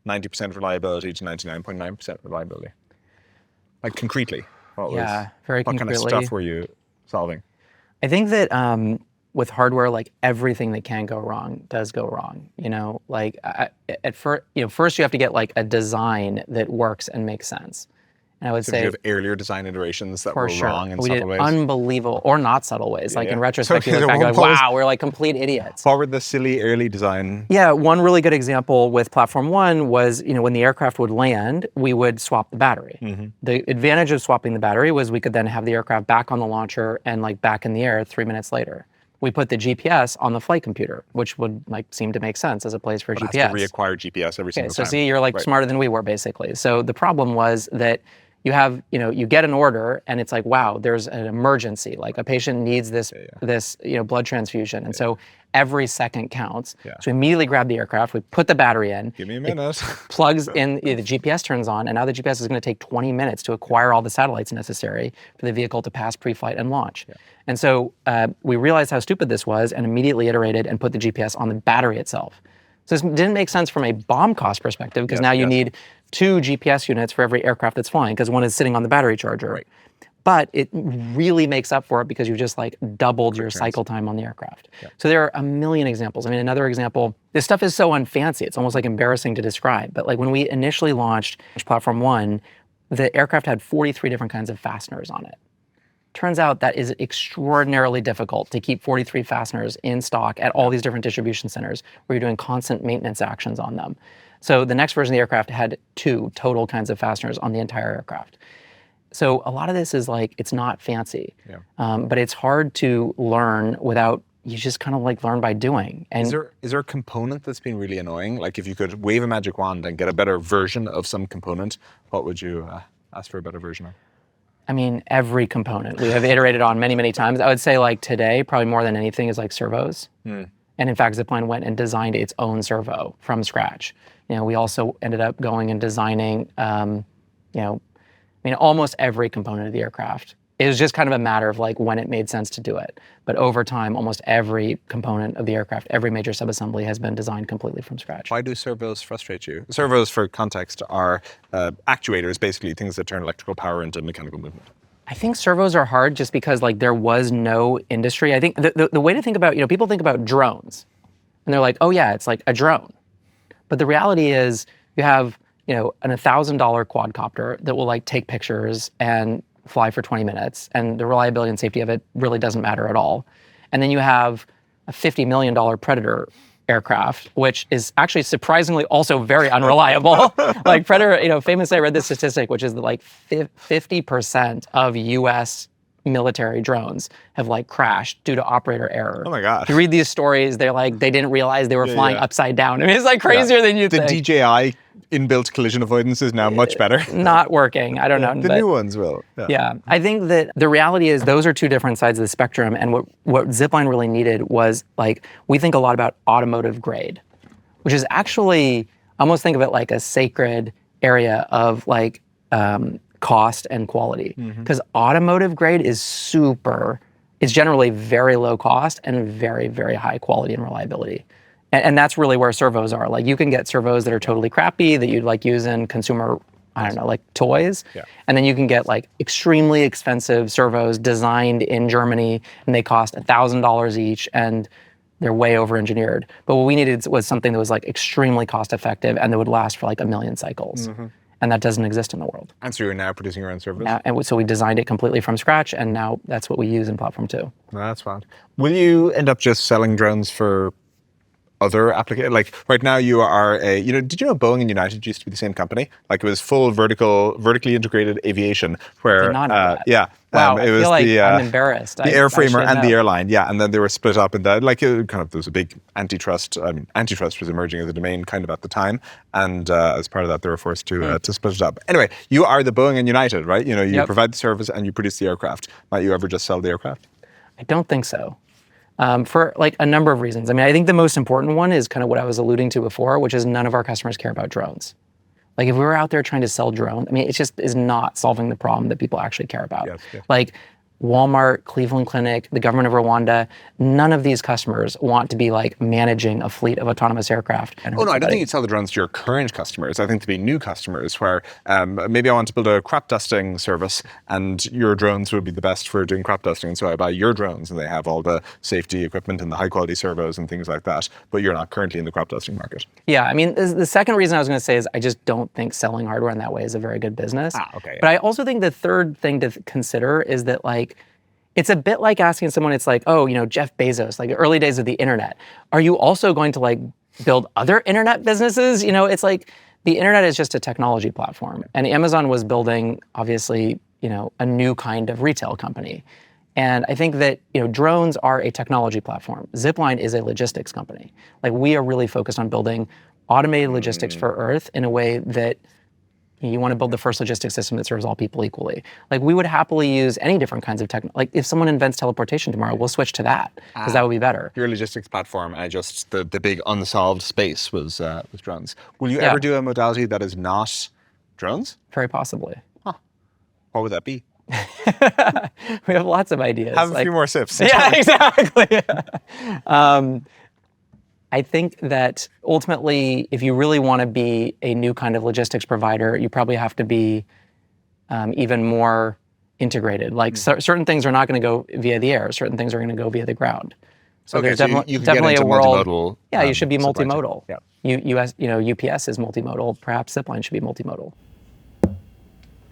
[SPEAKER 1] 90% reliability to 99.9% reliability? Like concretely, what kind of stuff were you solving?
[SPEAKER 2] I think that with hardware, like everything that can go wrong does go wrong. Like first you have to get like a design that works and makes sense. And I would say,
[SPEAKER 1] did you have earlier design iterations that were wrong in
[SPEAKER 2] we
[SPEAKER 1] subtle
[SPEAKER 2] did
[SPEAKER 1] ways?
[SPEAKER 2] Unbelievable, or not subtle ways. Like in retrospect,
[SPEAKER 1] So,
[SPEAKER 2] you look back, you're like, wow, we're like complete idiots.
[SPEAKER 1] What were the silly early design?
[SPEAKER 2] Yeah, one really good example with Platform 1 was, when the aircraft would land, we would swap the battery.
[SPEAKER 1] Mm-hmm.
[SPEAKER 2] The advantage of swapping the battery was we could then have the aircraft back on the launcher and like back in the air 3 minutes later. We put the GPS on the flight computer, which would like seem to make sense as a place for GPS.
[SPEAKER 1] It has to reacquire GPS every single time.
[SPEAKER 2] So see, you're like smarter than we were basically. So the problem was that you have, you get an order and it's like, wow, there's an emergency. Like a patient needs this blood transfusion. And so every second counts.
[SPEAKER 1] Yeah.
[SPEAKER 2] So we immediately grab the aircraft, we put the battery in.
[SPEAKER 1] Give me a minute.
[SPEAKER 2] Plugs in, the GPS turns on, and now the GPS is going to take 20 minutes to acquire all the satellites necessary for the vehicle to pass pre-flight and launch. Yeah. And so we realized how stupid this was and immediately iterated and put the GPS on the battery itself. So this didn't make sense from a BOM cost perspective because now you need 2 GPS units for every aircraft that's flying because one is sitting on the battery charger.
[SPEAKER 1] Right.
[SPEAKER 2] But it really makes up for it because you just like doubled your cycle time on the aircraft. Yeah. So there are a million examples. I mean, another example, this stuff is so unfancy, it's almost like embarrassing to describe. But like when we initially launched Platform 1, the aircraft had 43 different kinds of fasteners on it. Turns out that is extraordinarily difficult to keep 43 fasteners in stock at all these different distribution centers where you're doing constant maintenance actions on them. So the next version of the aircraft had 2 total kinds of fasteners on the entire aircraft. So a lot of this is like, it's not fancy, but it's hard to learn without, you just kind of like learn by doing. And
[SPEAKER 1] is there a component that's been really annoying? Like if you could wave a magic wand and get a better version of some component, what would you ask for a better version of?
[SPEAKER 2] I mean, every component we have iterated on many, many times. I would say like today, probably more than anything is like servos. And in fact, Zipline went and designed its own servo from scratch. We also ended up going and designing, almost every component of the aircraft. It was just kind of a matter of like when it made sense to do it. But over time, almost every component of the aircraft, every major subassembly has been designed completely from scratch.
[SPEAKER 1] Why do servos frustrate you? Servos, for context, are actuators, basically things that turn electrical power into mechanical movement.
[SPEAKER 2] I think servos are hard just because like there was no industry. I think the way to think about, people think about drones and they're like, oh yeah, it's like a drone. But the reality is you have, an $1,000 quadcopter that will like take pictures and fly for 20 minutes, and the reliability and safety of it really doesn't matter at all. And then you have a $50 million Predator aircraft, which is actually surprisingly also very unreliable. Like Predator, famously I read this statistic, which is that like 50% of US military drones have like crashed due to operator error.
[SPEAKER 1] Oh my God.
[SPEAKER 2] You read these stories, they're like, they didn't realize they were flying upside down. I mean, it's like crazier than you think.
[SPEAKER 1] The DJI inbuilt collision avoidance is now much better.
[SPEAKER 2] Not working. I don't know.
[SPEAKER 1] The new ones will.
[SPEAKER 2] Yeah. I think that the reality is those are 2 different sides of the spectrum. And what Zipline really needed was like, we think a lot about automotive grade, which is actually, almost think of it like a sacred area of like cost and quality. Because automotive grade is it's generally very low cost and very, very high quality and reliability. And that's really where servos are. Like you can get servos that are totally crappy that you'd like use in consumer, I don't know, like toys. Yeah. And then you can get like extremely expensive servos designed in Germany and they cost $1,000 each and they're way over engineered. But what we needed was something that was like extremely cost effective and that would last for like 1 million cycles. And that doesn't exist in the world.
[SPEAKER 1] And so you're now producing your own servos?
[SPEAKER 2] And so we designed it completely from scratch and now that's what we use in Platform 2.
[SPEAKER 1] That's fine. Will you end up just selling drones for other applications? Like right now you are did you know Boeing and United used to be the same company? Like it was full vertically integrated aviation where,
[SPEAKER 2] Did not know that.
[SPEAKER 1] yeah.
[SPEAKER 2] Wow,
[SPEAKER 1] It
[SPEAKER 2] I
[SPEAKER 1] was
[SPEAKER 2] feel like
[SPEAKER 1] the
[SPEAKER 2] I'm embarrassed.
[SPEAKER 1] the
[SPEAKER 2] I
[SPEAKER 1] airframer
[SPEAKER 2] should
[SPEAKER 1] and the
[SPEAKER 2] know.
[SPEAKER 1] airline, yeah, and then they were split up in that. Like it kind of there was a big antitrust. I mean, antitrust was emerging as a domain kind of at the time, and as part of that, they were forced to split it up. Anyway, you are the Boeing and United, right? You know, you
[SPEAKER 2] Yep.
[SPEAKER 1] provide the service and you produce the aircraft. Might you ever just sell the aircraft?
[SPEAKER 2] I don't think so. For like a number of reasons. I mean, I think the most important one is kind of what I was alluding to before, which is none of our customers care about drones. Like if we were out there trying to sell drones, I mean, it just is not solving the problem that people actually care about.
[SPEAKER 1] Yes, yes.
[SPEAKER 2] Like Walmart, Cleveland Clinic, the government of Rwanda, none of these customers want to be like managing a fleet of autonomous aircraft.
[SPEAKER 1] Oh no, I don't think you'd sell the drones to your current customers. I think to be new customers where maybe I want to build a crop dusting service and your drones would be the best for doing crop dusting. So I buy your drones and they have all the safety equipment and the high quality servos and things like that. But you're not currently in the crop dusting market.
[SPEAKER 2] Yeah, I mean, the second reason I was going to say is I just don't think selling hardware in that way is a very good business.
[SPEAKER 1] Okay.
[SPEAKER 2] But I also think the third thing to consider is that like, it's a bit like asking someone, it's like, oh, you know, Jeff Bezos, like the early days of the internet. Are you also going to like build other internet businesses? You know, it's like the internet is just a technology platform. And Amazon was building, obviously, you know, a new kind of retail company. And I think that, you know, drones are a technology platform. Zipline is a logistics company. Like we are really focused on building automated logistics for Earth in a way that you want to build the first logistics system that serves all people equally. Like we would happily use any different kinds of tech. Like if someone invents teleportation tomorrow, we'll switch to that because that would be better.
[SPEAKER 1] Your logistics platform and just the big unsolved space was drones. Will you ever do a modality that is not drones?
[SPEAKER 2] Very possibly.
[SPEAKER 1] What would that be?
[SPEAKER 2] We have lots of ideas.
[SPEAKER 1] Have a few more sips.
[SPEAKER 2] Yeah, exactly. I think that ultimately, if you really want to be a new kind of logistics provider, you probably have to be even more integrated. Like certain things are not going to go via the air. Certain things are going to go via the ground. So
[SPEAKER 1] okay,
[SPEAKER 2] there's
[SPEAKER 1] so
[SPEAKER 2] definitely,
[SPEAKER 1] you can
[SPEAKER 2] definitely
[SPEAKER 1] get into
[SPEAKER 2] a world.
[SPEAKER 1] Multimodal,
[SPEAKER 2] yeah, you should be multimodal.
[SPEAKER 1] Yeah.
[SPEAKER 2] UPS is multimodal. Perhaps Zipline should be multimodal.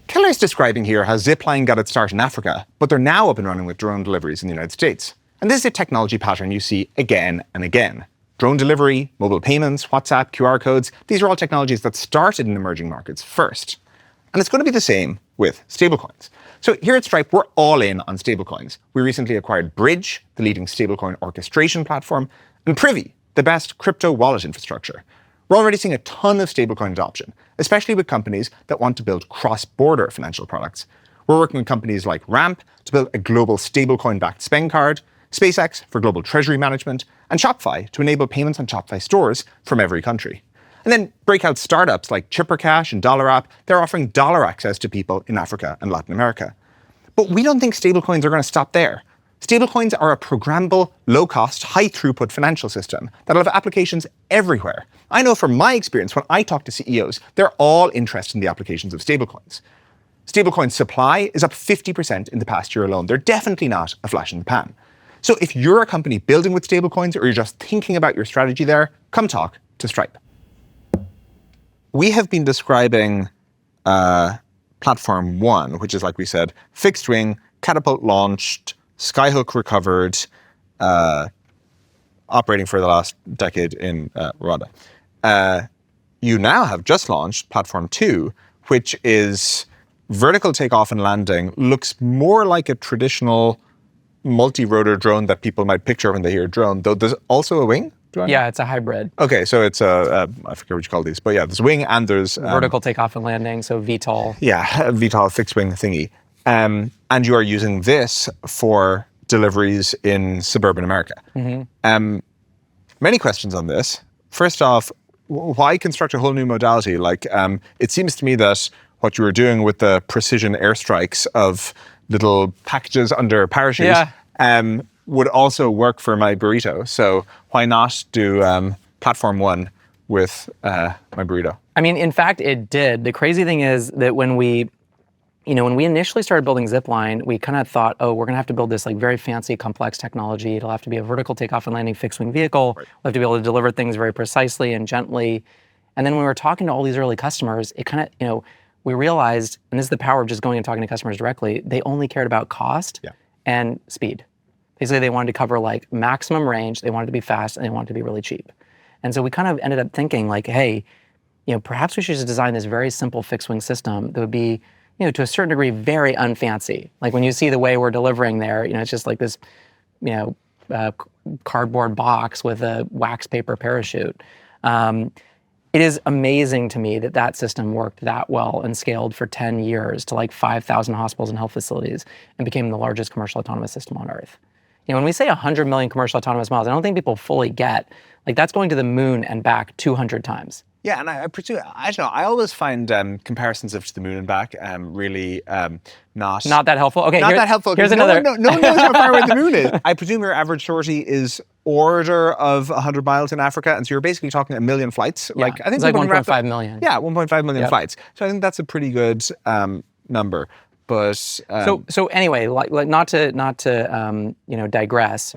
[SPEAKER 1] Keller is describing here how Zipline got its start in Africa, but they're now up and running with drone deliveries in the United States. And this is a technology pattern you see again and again. Drone delivery, mobile payments, WhatsApp, QR codes, these are all technologies that started in emerging markets first. And it's going to be the same with stablecoins. So here at Stripe, we're all in on stablecoins. We recently acquired Bridge, the leading stablecoin orchestration platform, and Privy, the best crypto wallet infrastructure. We're already seeing a ton of stablecoin adoption, especially with companies that want to build cross-border financial products. We're working with companies like Ramp to build a global stablecoin-backed spend card, SpaceX for global treasury management, and Shopify to enable payments on Shopify stores from every country. And then breakout startups like Chipper Cash and Dollar App, they're offering dollar access to people in Africa and Latin America. But we don't think stablecoins are going to stop there. Stablecoins are a programmable, low-cost, high-throughput financial system that'll have applications everywhere. I know from my experience, when I talk to CEOs, they're all interested in the applications of stablecoins. Stablecoin supply is up 50% in the past year alone. They're definitely not a flash in the pan. So if you're a company building with stablecoins or you're just thinking about your strategy there, come talk to Stripe. We have been describing Platform 1, which is, like we said, fixed wing, catapult launched, Skyhook recovered, operating for the last decade in Rwanda. You now have just launched Platform 2, which is vertical takeoff and landing, looks more like a traditional multi-rotor drone that people might picture when they hear drone, though there's also a wing?
[SPEAKER 2] Yeah, it's a hybrid.
[SPEAKER 1] Okay, so it's I forget what you call these, but yeah, there's wing and there's
[SPEAKER 2] vertical takeoff and landing, so VTOL.
[SPEAKER 1] Yeah, VTOL fixed wing thingy. And you are using this for deliveries in suburban America. Mm-hmm. Many questions on this. First off, why construct a whole new modality? Like, it seems to me that what you were doing with the precision airstrikes of little packages under parachute would also work for my burrito. So why not do Platform 1 with my burrito?
[SPEAKER 2] I mean, in fact, it did. The crazy thing is that when we initially started building Zipline, we kind of thought, oh, we're going to have to build this like very fancy, complex technology. It'll have to be a vertical takeoff and landing fixed wing vehicle. Right. We'll have to be able to deliver things very precisely and gently. And then when we were talking to all these early customers, it kind of, we realized, and this is the power of just going and talking to customers directly, they only cared about cost and speed. Basically, they wanted to cover like maximum range, they wanted to be fast, and they wanted to be really cheap. And so we kind of ended up thinking like, hey, perhaps we should just design this very simple fixed wing system that would be, to a certain degree, very unfancy. Like when you see the way we're delivering there, it's just like this, cardboard box with a wax paper parachute. It is amazing to me that system worked that well and scaled for 10 years to like 5,000 hospitals and health facilities and became the largest commercial autonomous system on Earth. When we say 100 million commercial autonomous miles, I don't think people fully get, like that's going to the moon and back 200 times.
[SPEAKER 1] Yeah, and I presume, I don't know, I always find comparisons of to the moon and back really not
[SPEAKER 2] that helpful. Okay,
[SPEAKER 1] not that helpful.
[SPEAKER 2] Here's another.
[SPEAKER 1] No one knows how far away the moon is. I presume your average sortie is order of 100 miles in Africa, and so you're basically talking a million flights.
[SPEAKER 2] Yeah,
[SPEAKER 1] I think
[SPEAKER 2] it's like 1.5 million.
[SPEAKER 1] Yeah, 1.5 million flights. So I think that's a pretty good number. But
[SPEAKER 2] so anyway, like not to digress.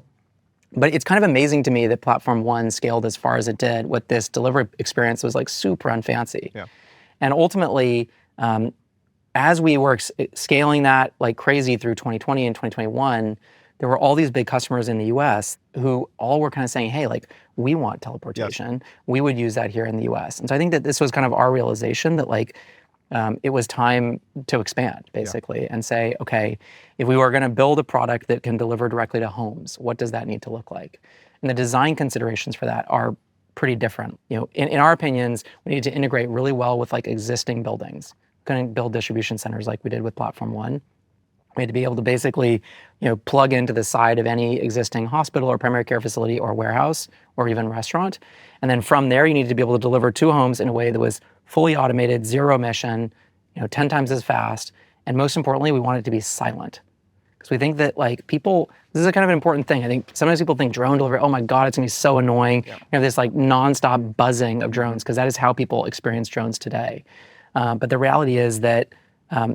[SPEAKER 2] But it's kind of amazing to me that Platform 1 scaled as far as it did with this delivery experience that was like super unfancy.
[SPEAKER 1] Yeah.
[SPEAKER 2] And ultimately, as we were scaling that like crazy through 2020 and 2021, there were all these big customers in the US who all were kind of saying, hey, like we want teleportation. Yes. We would use that here in the US. And so I think that this was kind of our realization that like, it was time to expand, basically, and say, okay, if we were going to build a product that can deliver directly to homes, what does that need to look like? And the design considerations for that are pretty different. In our opinions, we need to integrate really well with like existing buildings. We're going to build distribution centers like we did with Platform 1. We had to be able to basically, plug into the side of any existing hospital or primary care facility or warehouse or even restaurant. And then from there, you needed to be able to deliver to homes in a way that was fully automated, zero emission, 10 times as fast. And most importantly, we want it to be silent. Because we think that like people, this is a kind of an important thing. I think sometimes people think drone delivery, oh my God, it's gonna be so annoying. Yeah. This like nonstop buzzing of drones, because that is how people experience drones today. But the reality is that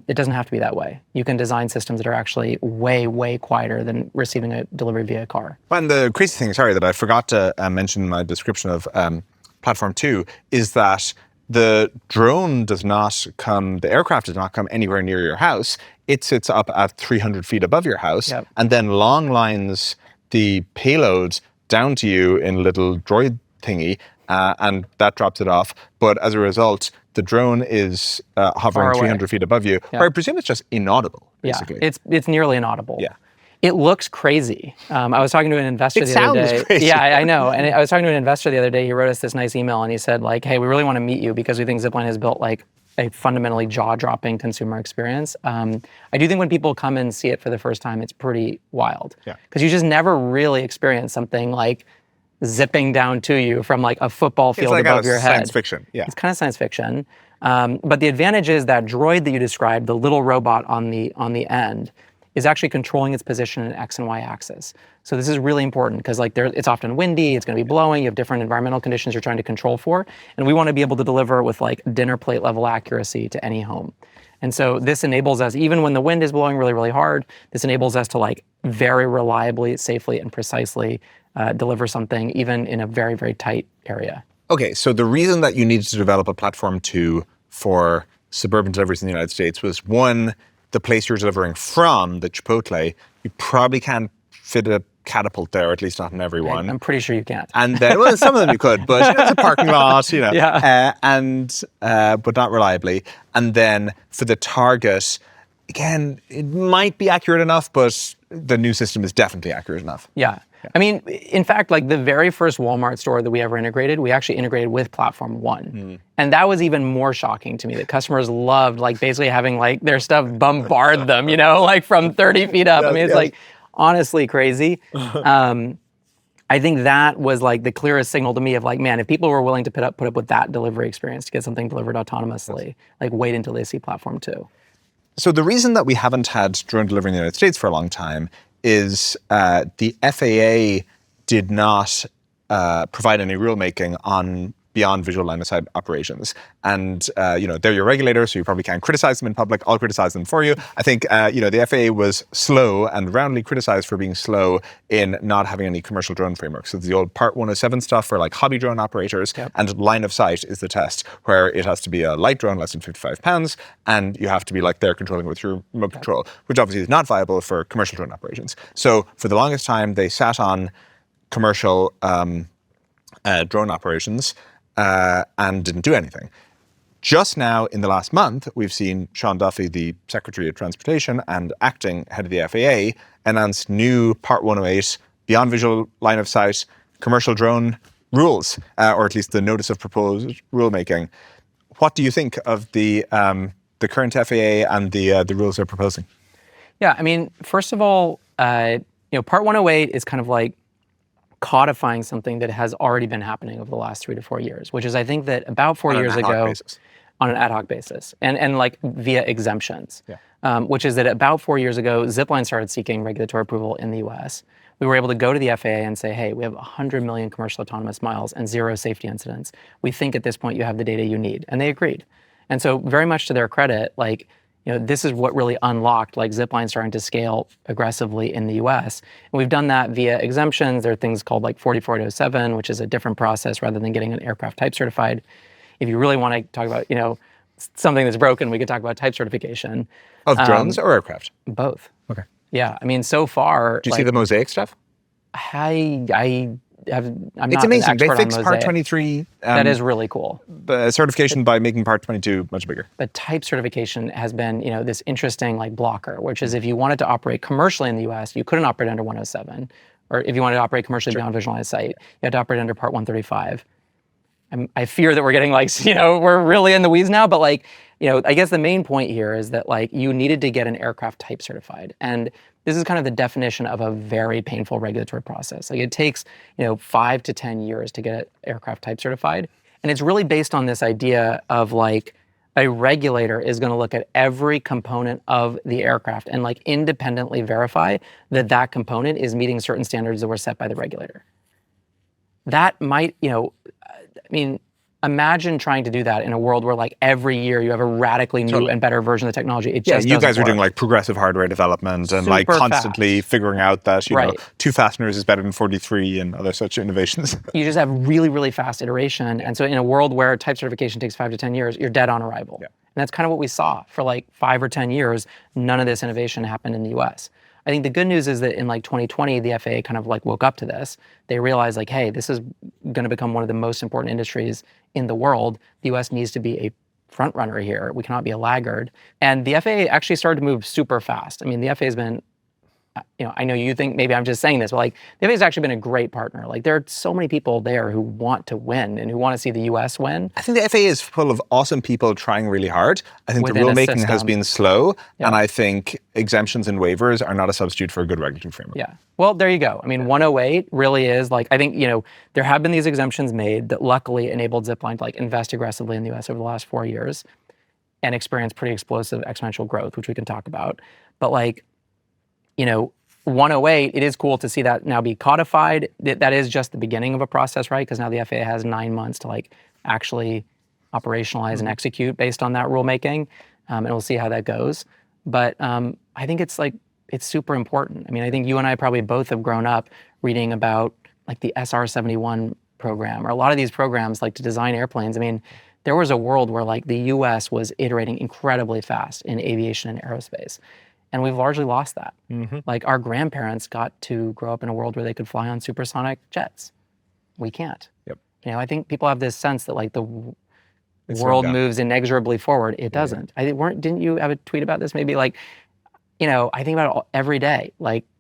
[SPEAKER 2] it doesn't have to be that way. You can design systems that are actually way, way quieter than receiving a delivery via car.
[SPEAKER 1] And the crazy thing, sorry, that I forgot to mention in my description of Platform 2 is that the drone does not come, the aircraft does not come anywhere near your house. It sits up at 300 feet above your house, yep, and then long lines the payload down to you in a little droid thingy, and that drops it off. But as a result, the drone is hovering 300 feet above you, where I presume it's just inaudible, basically.
[SPEAKER 2] Yeah, it's nearly inaudible.
[SPEAKER 1] Yeah.
[SPEAKER 2] It looks crazy. I was talking to an investor the other day.
[SPEAKER 1] It sounds crazy.
[SPEAKER 2] Yeah, I know. And I was talking to an investor the other day. He wrote us this nice email and he said like, hey, we really want to meet you because we think Zipline has built like a fundamentally jaw-dropping consumer experience. I do think when people come and see it for the first time, it's pretty wild. Yeah. Because you just never really experience something like zipping down to you from like a football field
[SPEAKER 1] like
[SPEAKER 2] above your head.
[SPEAKER 1] Science fiction, yeah.
[SPEAKER 2] It's kind of science fiction. But the advantage is that droid that you described, the little robot on the end, is actually controlling its position in X and Y axis. So this is really important because like it's often windy, it's gonna be blowing, you have different environmental conditions you're trying to control for, and we wanna be able to deliver with like dinner plate level accuracy to any home. And so this enables us, even when the wind is blowing really, really hard, this enables us to like very reliably, safely, and precisely deliver something even in a very, very tight area.
[SPEAKER 1] Okay, so the reason that you needed to develop a Platform 2 for suburban deliveries in the United States was one, the place you're delivering from, the Chipotle, you probably can't fit a catapult there, at least not in every one.
[SPEAKER 2] I'm pretty sure you can't.
[SPEAKER 1] And then, well, some of them you could, but it's a parking lot,
[SPEAKER 2] Yeah.
[SPEAKER 1] But not reliably. And then for the target, again, it might be accurate enough, but the new system is definitely accurate enough.
[SPEAKER 2] Yeah. I mean, in fact, like the very first Walmart store that we ever integrated, we actually integrated with Platform 1. Mm. And that was even more shocking to me that customers loved like basically having like their stuff bombard them, like from 30 feet up. I mean, it's like honestly crazy. I think that was like the clearest signal to me of like, man, if people were willing to put up with that delivery experience to get something delivered autonomously, like wait until they see Platform 2.
[SPEAKER 1] So the reason that we haven't had drone delivery in the United States for a long time is the FAA did not provide any rulemaking on beyond visual line of sight operations. And, they're your regulators, so you probably can't criticize them in public. I'll criticize them for you. I think, the FAA was slow and roundly criticized for being slow in not having any commercial drone framework. So the old Part 107 stuff for like hobby drone operators, and line of sight is the test, where it has to be a light drone less than 55 pounds, and you have to be like there controlling with your remote control, which obviously is not viable for commercial drone operations. So for the longest time, they sat on commercial drone operations and didn't do anything. Just now, in the last month, we've seen Sean Duffy, the Secretary of Transportation and acting head of the FAA, announce new Part 108, beyond visual line of sight, commercial drone rules, or at least the notice of proposed rulemaking. What do you think of the current FAA and the rules they're proposing?
[SPEAKER 2] Yeah, I mean, first of all, Part 108 is kind of like codifying something that has already been happening over the last 3 to 4 years, which is I think that about 4 years ago, on an ad hoc basis, and like via exemptions, which is that about 4 years ago, Zipline started seeking regulatory approval in the US. We were able to go to the FAA and say, hey, we have 100 million commercial autonomous miles and 0 safety incidents. We think at this point you have the data you need. And they agreed. And so very much to their credit, this is what really unlocked Zipline starting to scale aggressively in the US. And we've done that via exemptions. There are things called 44807, which is a different process rather than getting an aircraft type certified. If you really want to talk about, something that's broken, we could talk about type certification.
[SPEAKER 1] Of drones or aircraft?
[SPEAKER 2] Both.
[SPEAKER 1] Okay.
[SPEAKER 2] Yeah, I mean, so far.
[SPEAKER 1] Do you see the Mosaic stuff?
[SPEAKER 2] I'm
[SPEAKER 1] It's
[SPEAKER 2] not
[SPEAKER 1] amazing.
[SPEAKER 2] An
[SPEAKER 1] They
[SPEAKER 2] expert on
[SPEAKER 1] fixed Part
[SPEAKER 2] Mosaic.
[SPEAKER 1] 23.
[SPEAKER 2] That is really cool.
[SPEAKER 1] Certification by making Part 22 much bigger.
[SPEAKER 2] But type certification has been, this interesting blocker, which is if you wanted to operate commercially in the US, you couldn't operate under 107. Or if you wanted to operate commercially beyond visual line of sight, you had to operate under Part 135. I fear that we're getting we're really in the weeds now, but I guess the main point here is that you needed to get an aircraft type certified. And this is kind of the definition of a very painful regulatory process. It takes, 5 to 10 years to get an aircraft type certified. And it's really based on this idea of a regulator is going to look at every component of the aircraft and independently verify that that component is meeting certain standards that were set by the regulator. That might, imagine trying to do that in a world where every year you have a radically new and better version of the technology. It just
[SPEAKER 1] you guys are
[SPEAKER 2] doesn't
[SPEAKER 1] doing progressive hardware development and
[SPEAKER 2] Super
[SPEAKER 1] constantly
[SPEAKER 2] fast.
[SPEAKER 1] figuring out that
[SPEAKER 2] Right.
[SPEAKER 1] 2 fasteners is better than 43 and other such innovations.
[SPEAKER 2] You just have really, really fast iteration. And so in a world where type certification takes 5 to 10 years, you're dead on arrival.
[SPEAKER 1] Yeah.
[SPEAKER 2] And that's kind of what we saw for 5 or 10 years. None of this innovation happened in the US. I think the good news is that in 2020, the FAA kind of woke up to this. They realized hey, this is going to become one of the most important industries in the world. The US needs to be a front runner here. We cannot be a laggard. And the FAA actually started to move super fast. I mean, the FAA has been, I know you think maybe I'm just saying this, but the FAA has actually been a great partner. There are so many people there who want to win and who want to see the US win.
[SPEAKER 1] I think the FAA is full of awesome people trying really hard. I think
[SPEAKER 2] Within
[SPEAKER 1] the
[SPEAKER 2] a
[SPEAKER 1] rulemaking has
[SPEAKER 2] system.
[SPEAKER 1] been slow,
[SPEAKER 2] Yeah.
[SPEAKER 1] and I think exemptions and waivers are not a substitute for a good regulatory framework.
[SPEAKER 2] Yeah. Well, there you go. I mean, 108 really is I think, there have been these exemptions made that luckily enabled Zipline to invest aggressively in the US over the last 4 years and experience pretty explosive exponential growth, which we can talk about. But 108, it is cool to see that now be codified. That is just the beginning of a process, right? Because now the FAA has 9 months to actually operationalize and execute based on that rulemaking, and we'll see how that goes. But I think it's super important. I mean, I think you and I probably both have grown up reading about the SR-71 program or a lot of these programs to design airplanes. I mean, there was a world where the US was iterating incredibly fast in aviation and aerospace. And we've largely lost that.
[SPEAKER 1] Mm-hmm.
[SPEAKER 2] Our grandparents got to grow up in a world where they could fly on supersonic jets. We can't.
[SPEAKER 1] Yep.
[SPEAKER 2] I think people have this sense that the
[SPEAKER 1] It's
[SPEAKER 2] world
[SPEAKER 1] slowed down.
[SPEAKER 2] moves inexorably forward. It doesn't. Didn't you have a tweet about this? Maybe I think about it every day.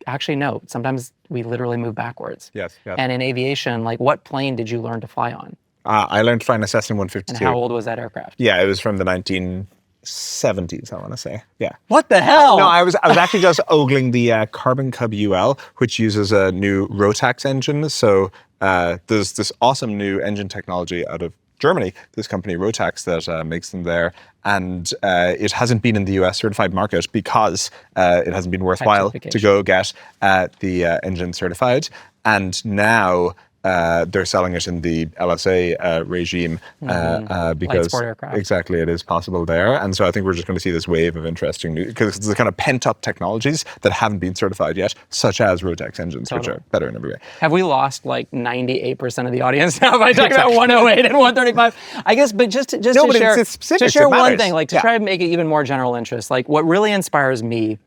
[SPEAKER 2] Actually, no. Sometimes we literally move backwards.
[SPEAKER 1] Yes.
[SPEAKER 2] And in aviation, what plane did you learn to fly on?
[SPEAKER 1] I learned to fly in a Cessna
[SPEAKER 2] And
[SPEAKER 1] 152.
[SPEAKER 2] how old was that aircraft?
[SPEAKER 1] Yeah, it was from the 1970s, I want to say. Yeah.
[SPEAKER 2] What the hell?
[SPEAKER 1] No, I was actually just ogling the Carbon Cub UL, which uses a new Rotax engine. So there's this awesome new engine technology out of Germany, this company Rotax that makes them there. And it hasn't been in the US certified market because it hasn't been worthwhile to go get the engine certified. And now they're selling it in the LSA regime because
[SPEAKER 2] Light sport aircraft.
[SPEAKER 1] Exactly, it is possible there. And so I think we're just going to see this wave of interesting new, because it's the kind of pent-up technologies that haven't been certified yet, such as Rotax engines, which are better in every way.
[SPEAKER 2] Have we lost 98% of the audience now by talking about 108 and 135? I guess, but just to share,
[SPEAKER 1] it's specific,
[SPEAKER 2] to share
[SPEAKER 1] it
[SPEAKER 2] one
[SPEAKER 1] matters.
[SPEAKER 2] thing, to try to make it even more general interest, what really inspires me,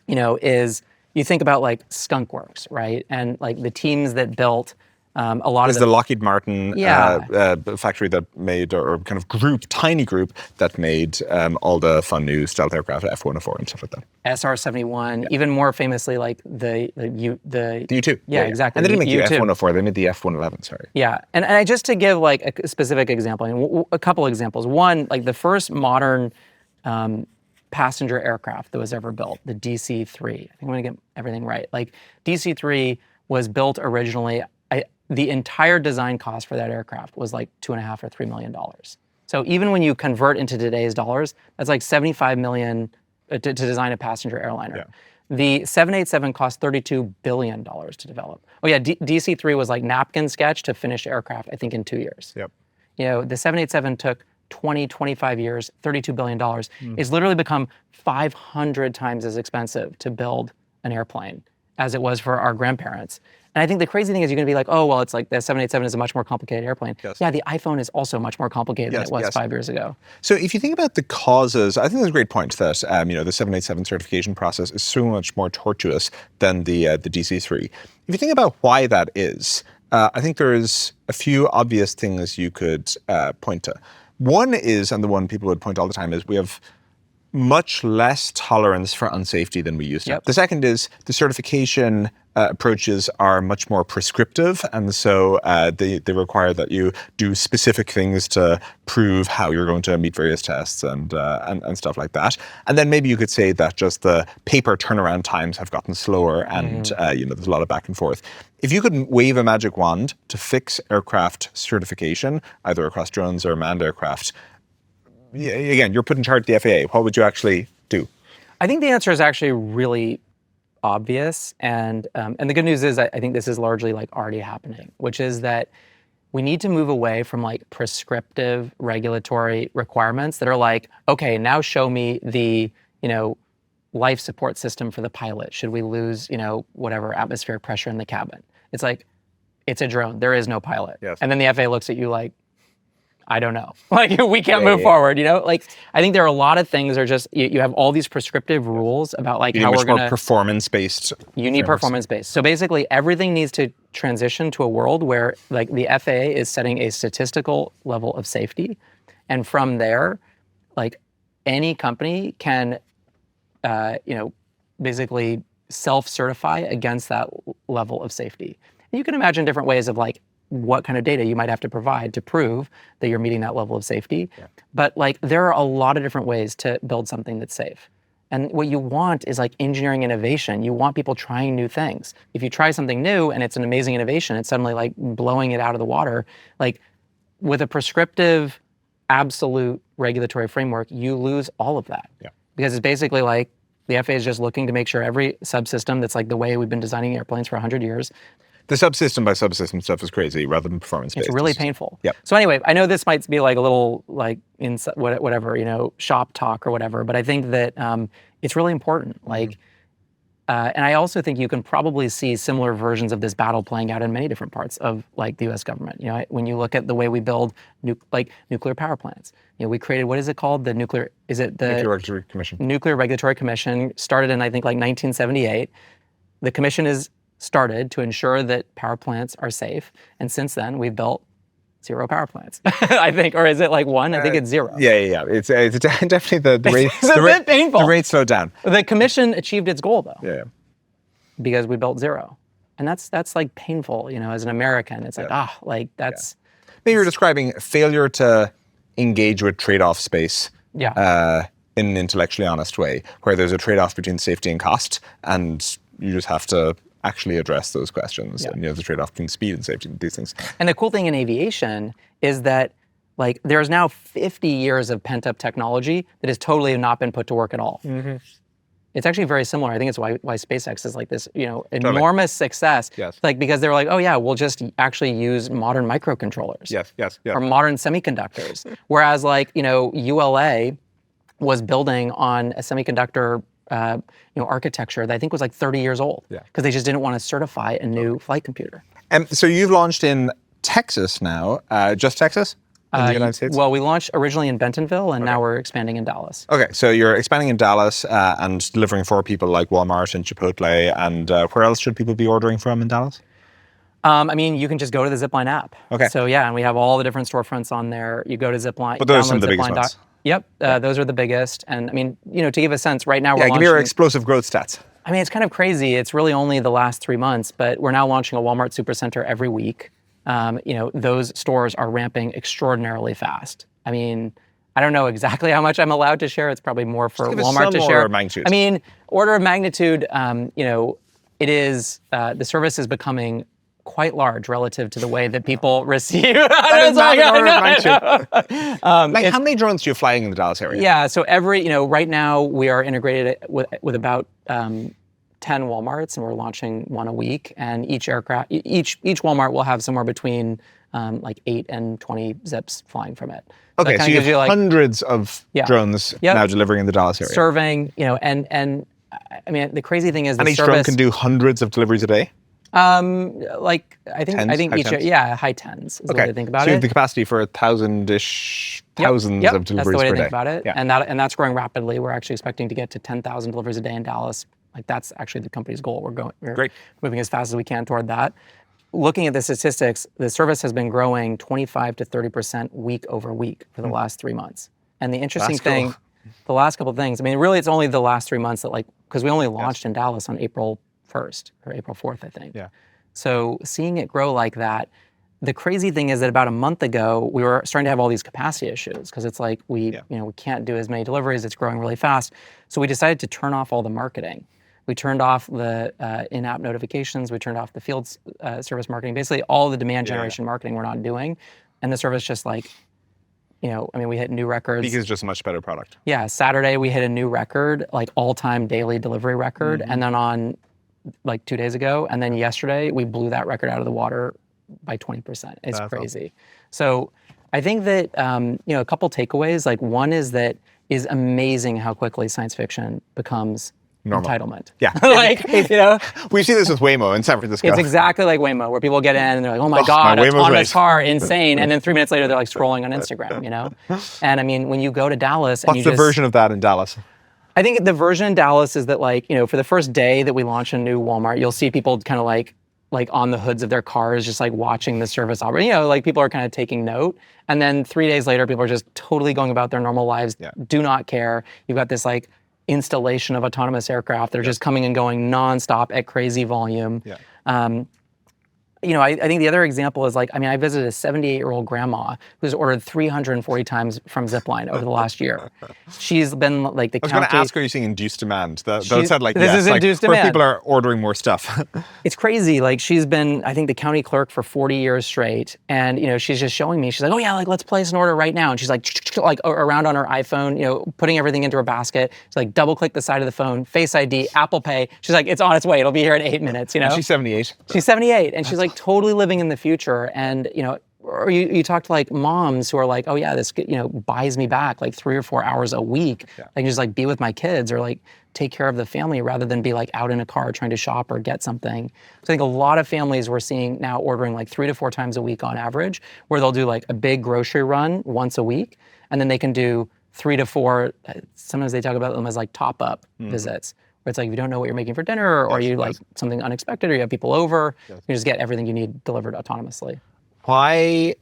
[SPEAKER 2] is you think about Skunk Works, right? And the teams that built A lot
[SPEAKER 1] This
[SPEAKER 2] of
[SPEAKER 1] is the Lockheed Martin
[SPEAKER 2] Yeah.
[SPEAKER 1] factory that made, or kind of group, tiny group that made all the fun new stealth aircraft, F-104 and stuff like that.
[SPEAKER 2] SR-71, even more famously, like the
[SPEAKER 1] The U-2.
[SPEAKER 2] Yeah, exactly.
[SPEAKER 1] And they didn't make the
[SPEAKER 2] U-2.
[SPEAKER 1] F-104, they made the F-111, sorry.
[SPEAKER 2] Yeah, and I, just to give like a specific example, a couple examples. One, like the first modern passenger aircraft that was ever built, the DC-3. I think I'm gonna get everything right. Like DC-3 was built originally. The entire design cost for that aircraft was like $2.5 or $3 million. So even when you convert into today's dollars, that's like $75 million to design a passenger airliner.
[SPEAKER 1] Yeah.
[SPEAKER 2] The 787 cost $32 billion to develop. Oh yeah, DC-3 was like napkin sketch to finished aircraft, I think in 2 years.
[SPEAKER 1] Yep.
[SPEAKER 2] You know, the 787 took 20, 25 years, $32 billion. It's literally become 500 times as expensive to build an airplane as it was for our grandparents. And I think the crazy thing is you're going to be like, oh, well, it's like the 787 is a much more complicated airplane.
[SPEAKER 1] Yes.
[SPEAKER 2] Yeah, the iPhone is also much more complicated than it was 5 years ago.
[SPEAKER 1] So if you think about the causes, I think that's a great point that the 787 certification process is so much more tortuous than the DC-3. If you think about why that is, I think there's a few obvious things you could point to. One is, and the one people would point all the time, is we have much less tolerance for unsafety than we used to.
[SPEAKER 2] Yep.
[SPEAKER 1] The second is the certification approaches are much more prescriptive, and so they require that you do specific things to prove how you're going to meet various tests and stuff like that. And then maybe you could say that just the paper turnaround times have gotten slower, and there's a lot of back and forth. If you could wave a magic wand to fix aircraft certification, either across drones or manned aircraft, again, you're put in charge of the FAA. What would you actually do?
[SPEAKER 2] I think the answer is actually really obvious, and the good news is I think this is largely like already happening, which is that we need to move away from like prescriptive regulatory requirements that are like, okay, now show me the life support system for the pilot. Should we lose whatever atmospheric pressure in the cabin? It's like, it's a drone. There is no pilot.
[SPEAKER 1] Yes.
[SPEAKER 2] And then the FAA looks at you like, I don't know. Like, we can't move forward, Like, I think there are a lot of things that are just, you have all these prescriptive rules about like how we're going to...
[SPEAKER 1] performance-based.
[SPEAKER 2] You need performance-based. So basically, everything needs to transition to a world where like the FAA is setting a statistical level of safety. And from there, like any company can, basically self-certify against that level of safety. And you can imagine different ways of like, what kind of data you might have to provide to prove that you're meeting that level of safety. Yeah. But like there are a lot of different ways to build something that's safe. And what you want is like engineering innovation. You want people trying new things. If you try something new and it's an amazing innovation, it's suddenly like blowing it out of the water. Like with a prescriptive, absolute regulatory framework, you lose all of that. Yeah. Because it's basically like the FAA is just looking to make sure every subsystem that's like the way we've been designing airplanes for 100 years.
[SPEAKER 1] The subsystem by subsystem stuff is crazy rather than performance-based.
[SPEAKER 2] It's really painful.
[SPEAKER 1] Yep.
[SPEAKER 2] So anyway, I know this might be like a little like in whatever, shop talk or whatever, but I think that it's really important. Like, and I also think you can probably see similar versions of this battle playing out in many different parts of like the U.S. government. When you look at the way we build nuclear power plants, we created, what is it called? The Nuclear
[SPEAKER 1] Regulatory Commission.
[SPEAKER 2] Nuclear Regulatory Commission started in, I think, like 1978. The commission is started to ensure that power plants are safe. And since then, we've built 0 power plants, I think. Or is it like 1? I think it's 0.
[SPEAKER 1] Yeah. It's definitely the rate.
[SPEAKER 2] It's a bit painful.
[SPEAKER 1] The rate slowed down.
[SPEAKER 2] The commission achieved its goal, though.
[SPEAKER 1] Yeah.
[SPEAKER 2] Because we built 0. And that's like painful, as an American. It's like, that's...
[SPEAKER 1] Maybe you're describing failure to engage with trade-off space.
[SPEAKER 2] Yeah.
[SPEAKER 1] In an intellectually honest way, where there's a trade-off between safety and cost, and you just have to actually address those questions. Yeah. And the trade-off between speed and safety and these things.
[SPEAKER 2] And the cool thing in aviation is that like there's now 50 years of pent-up technology that has totally not been put to work at all. Mm-hmm. It's actually very similar. I think it's why SpaceX is like this, enormous success.
[SPEAKER 1] Yes.
[SPEAKER 2] Like because they're like, oh yeah, we'll just actually use modern microcontrollers.
[SPEAKER 1] Yes.
[SPEAKER 2] Or modern semiconductors. Whereas like, ULA was building on a semiconductor architecture that I think was like 30 years old. Yeah. Because they just didn't want to certify a new flight computer.
[SPEAKER 1] So you've launched in Texas now, just Texas? In the United States?
[SPEAKER 2] Well, we launched originally in Bentonville, and now we're expanding in Dallas.
[SPEAKER 1] Okay, so you're expanding in Dallas and delivering for people like Walmart and Chipotle, and where else should people be ordering from in Dallas?
[SPEAKER 2] I mean, you can just go to the Zipline app.
[SPEAKER 1] Okay.
[SPEAKER 2] So yeah, and we have all the different storefronts on there. You go to Zipline.
[SPEAKER 1] But those are some
[SPEAKER 2] download
[SPEAKER 1] of the biggest
[SPEAKER 2] Zipline
[SPEAKER 1] ones.
[SPEAKER 2] Yep, those are the biggest. And I mean, to give a sense, right now we're
[SPEAKER 1] Yeah, give me your
[SPEAKER 2] launching.
[SPEAKER 1] explosive growth stats.
[SPEAKER 2] I mean, it's kind of crazy. It's really only the last 3 months, but we're now launching a Walmart Supercenter every week. Those stores are ramping extraordinarily fast. I mean, I don't know exactly how much I'm allowed to share. It's probably more for
[SPEAKER 1] give us
[SPEAKER 2] Walmart
[SPEAKER 1] some
[SPEAKER 2] to
[SPEAKER 1] order
[SPEAKER 2] share.
[SPEAKER 1] of magnitude.
[SPEAKER 2] I mean, order of magnitude, it is, the service is becoming quite large relative to the way that people receive.
[SPEAKER 1] That is not an order of magnitude. How many drones do you flying in the Dallas area?
[SPEAKER 2] Yeah, so right now we are integrated with about 10 Walmarts, and we're launching one a week. And each Walmart will have somewhere between 8 and 20 zips flying from it. So
[SPEAKER 1] Okay, so you have hundreds of drones now delivering in the Dallas area.
[SPEAKER 2] Serving, and I mean, the crazy thing is the
[SPEAKER 1] and each
[SPEAKER 2] service,
[SPEAKER 1] drone can do hundreds of deliveries a day?
[SPEAKER 2] I think
[SPEAKER 1] High
[SPEAKER 2] each,
[SPEAKER 1] tens?
[SPEAKER 2] high tens is the way to think about
[SPEAKER 1] so you
[SPEAKER 2] it.
[SPEAKER 1] have the capacity for 1,000-ish, thousands of deliveries per day.
[SPEAKER 2] That's the way to think about it.
[SPEAKER 1] Yeah.
[SPEAKER 2] And that's growing rapidly. We're actually expecting to get to 10,000 deliveries a day in Dallas. Like that's actually the company's goal. We're moving as fast as we can toward that. Looking at the statistics, the service has been growing 25 to 30% week over week for the last 3 months. And the interesting thing, the last couple of things, I mean, really it's only the last 3 months that because we only launched in Dallas on April 1st or April 4th, I think.
[SPEAKER 1] Yeah.
[SPEAKER 2] So seeing it grow like that, the crazy thing is that about a month ago, we were starting to have all these capacity issues because it's like we can't do as many deliveries. It's growing really fast. So we decided to turn off all the marketing. We turned off the in-app notifications. We turned off the field service marketing. Basically, all the demand generation marketing we're not doing. And the service just we hit new records.
[SPEAKER 1] Because it's just a much better product.
[SPEAKER 2] Yeah, Saturday we hit a new record, all-time daily delivery record. And then on 2 days ago, and then yesterday, we blew that record out of the water by 20%. It's crazy. So I think that, a couple takeaways, one is that is amazing how quickly science fiction becomes entitlement.
[SPEAKER 1] Yeah. We see this with Waymo in San Francisco.
[SPEAKER 2] It's exactly like Waymo, where people get in and they're like, oh my God, autonomous car, insane. And then 3 minutes later, they're scrolling on Instagram, And I mean, when you go to Dallas
[SPEAKER 1] What's the version of that in Dallas?
[SPEAKER 2] I think the version in Dallas is that for the first day that we launch a new Walmart, you'll see people kind of like on the hoods of their cars, just watching the service operate. People are kind of taking note. And then 3 days later, people are just totally going about their normal lives, do not care. You've got this installation of autonomous aircraft that are just coming and going nonstop at crazy volume.
[SPEAKER 1] Yeah.
[SPEAKER 2] I think the other example is I visited a 78-year-old grandma who's ordered 340 times from Zipline over the last year. She's been the county.
[SPEAKER 1] I was going to ask, are you seeing induced demand? That said
[SPEAKER 2] this is induced demand.
[SPEAKER 1] Where people are ordering more stuff.
[SPEAKER 2] It's crazy. She's been, I think, the county clerk for 40 years straight. And, she's just showing me, she's like, oh yeah, let's place an order right now. And she's around on her iPhone, putting everything into her basket. She's double click the side of the phone, Face ID, Apple Pay. She's like, it's on its way. It'll be here in 8 minutes,
[SPEAKER 1] And she's 78.
[SPEAKER 2] She's 78. And she's totally living in the future. And, or you talk to moms who are like, oh yeah, this, buys me back 3 or 4 hours a week.
[SPEAKER 1] Yeah.
[SPEAKER 2] I can just be with my kids or take care of the family rather than be out in a car trying to shop or get something. So I think a lot of families we're seeing now ordering 3 to 4 times a week on average, where they'll do a big grocery run once a week. And then they can do 3 to 4, sometimes they talk about them as top-up visits. Where it's if you don't know what you're making for dinner or you something unexpected or you have people over, you just get everything you need delivered autonomously.
[SPEAKER 1] Why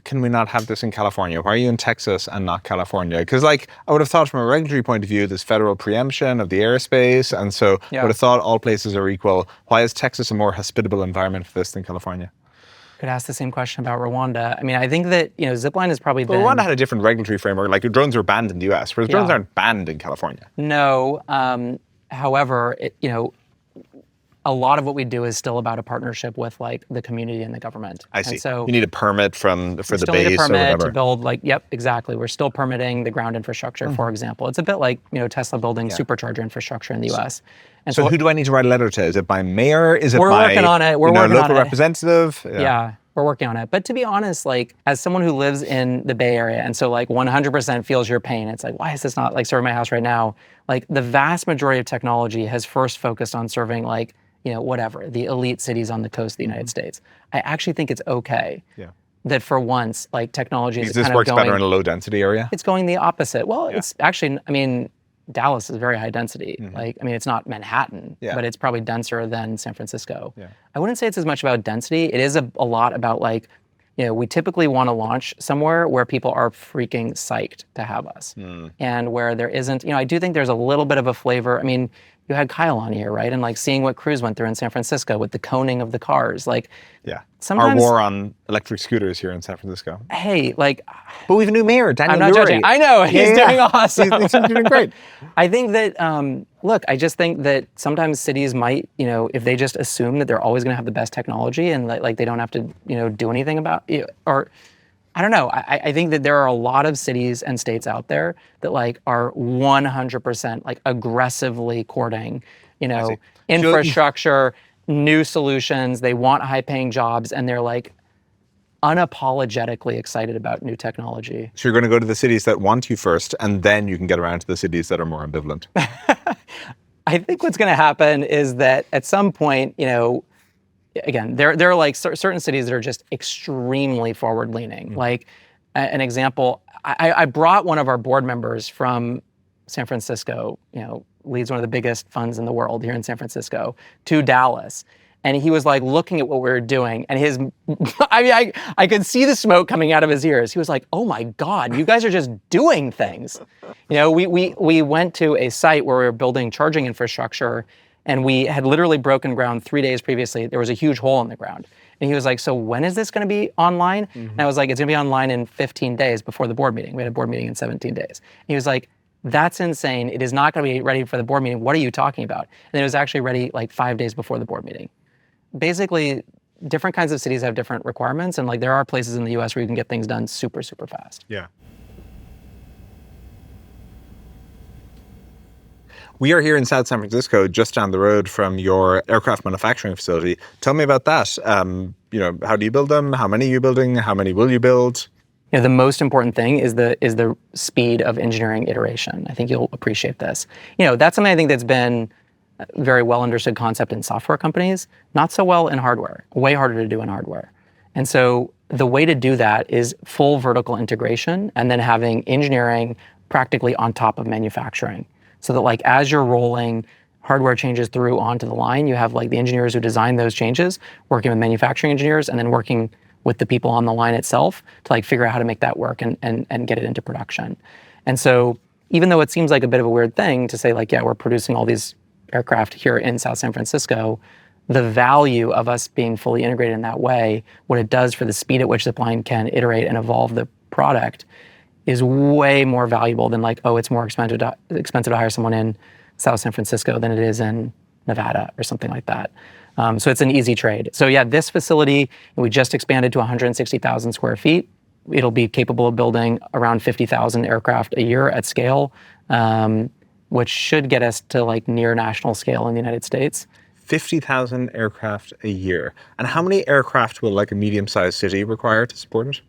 [SPEAKER 1] can we not have this in California? Why are you in Texas and not California? Because I would have thought from a regulatory point of view, there's federal preemption of the airspace. And so I would have thought all places are equal. Why is Texas a more hospitable environment for this than California?
[SPEAKER 2] Could ask the same question about Rwanda. I mean, I think that, Zipline has probably been...
[SPEAKER 1] Rwanda had a different regulatory framework. Drones were banned in the US, whereas drones aren't banned in California.
[SPEAKER 2] No. However, a lot of what we do is still about a partnership with the community and the government.
[SPEAKER 1] I see.
[SPEAKER 2] And so
[SPEAKER 1] you need a permit for the base or whatever.
[SPEAKER 2] Still need a permit to build yep, exactly. We're still permitting the ground infrastructure, for example. It's a bit like Tesla building supercharger infrastructure in the U.S. And
[SPEAKER 1] so who do I need to write a letter to? Is it by mayor? Is it
[SPEAKER 2] we're
[SPEAKER 1] by
[SPEAKER 2] working on it. We're working
[SPEAKER 1] local
[SPEAKER 2] on it.
[SPEAKER 1] representative?
[SPEAKER 2] Yeah. We're working on it. But to be honest, as someone who lives in the Bay Area and so 100% feels your pain, it's why is this not serving my house right now? The vast majority of technology has first focused on serving the elite cities on the coast of the United States. I actually think it's okay that for once, technology is kind of going...
[SPEAKER 1] This works better in a low density area?
[SPEAKER 2] It's going the opposite. Well, it's actually, Dallas is very high density. Like, I mean, it's not Manhattan,
[SPEAKER 1] Yeah.
[SPEAKER 2] but it's probably denser than San Francisco.
[SPEAKER 1] Yeah.
[SPEAKER 2] I wouldn't say it's as much about density. It is a lot about like, we typically want to launch somewhere where people are freaking psyched to have us. And where there isn't, I do think there's a little bit of a flavor. I mean, you had Kyle on here, right? And like seeing what Cruise went through in San Francisco with the coning of the cars. Like,
[SPEAKER 1] Yeah.
[SPEAKER 2] sometimes,
[SPEAKER 1] our war on electric scooters here in San Francisco.
[SPEAKER 2] hey, like,
[SPEAKER 1] But we have a new mayor, Daniel
[SPEAKER 2] I'm not
[SPEAKER 1] Lurie.
[SPEAKER 2] judging. I know, he's doing awesome.
[SPEAKER 1] He's doing great.
[SPEAKER 2] I think that, look, I just think that sometimes cities might, if they just assume that they're always going to have the best technology and like they don't have to, do anything about it, or I don't know. I think that there are a lot of cities and states out there that like are 100% like aggressively courting, infrastructure, new solutions. They want high-paying jobs, and they're like unapologetically excited about new technology.
[SPEAKER 1] So you're going to go to the cities that want you first, and then you can get around to the cities that are more ambivalent.
[SPEAKER 2] I think what's going to happen is that at some point, again, there are like certain cities that are just extremely forward-leaning. Like an example, I brought one of our board members from San Francisco, leads one of the biggest funds in the world here in San Francisco, to Dallas. And he was like looking at what we were doing, and I could see the smoke coming out of his ears. He was like, "Oh my God, you guys are just doing things." We went to a site where we were building charging infrastructure, and we had literally broken ground 3 days previously. There was a huge hole in the ground. And he was like, "So when is this going to be online?" And I was like, "It's going to be online in 15 days before the board meeting." We had a board meeting in 17 days. And he was like, "That's insane. It is not going to be ready for the board meeting. What are you talking about?" And it was actually ready like 5 days before the board meeting. Basically, different kinds of cities have different requirements, and like there are places in the US where you can get things done super, super fast.
[SPEAKER 1] Yeah. We are here in South San Francisco, just down the road from your aircraft manufacturing facility. Tell me about that. How do you build them? How many are you building? How many will you build?
[SPEAKER 2] The most important thing is the speed of engineering iteration. I think you'll appreciate this. That's something I think that's been a very well understood concept in software companies, not so well in hardware, way harder to do in hardware. And so the way to do that is full vertical integration and then having engineering practically on top of manufacturing. So that like as you're rolling hardware changes through onto the line, you have like the engineers who design those changes working with manufacturing engineers and then working with the people on the line itself to like figure out how to make that work and get it into production. And so even though it seems like a bit of a weird thing to say like, yeah, we're producing all these aircraft here in South San Francisco, the value of us being fully integrated in that way, what it does for the speed at which Zipline can iterate and evolve the product is way more valuable than like, oh, it's more expensive to hire someone in South San Francisco than it is in Nevada or something like that. So it's an easy trade. So yeah, this facility, we just expanded to 160,000 square feet. It'll be capable of building around 50,000 aircraft a year at scale, which should get us to like near national scale in the United States.
[SPEAKER 1] 50,000 aircraft a year. And how many aircraft will like a medium-sized city require to support it?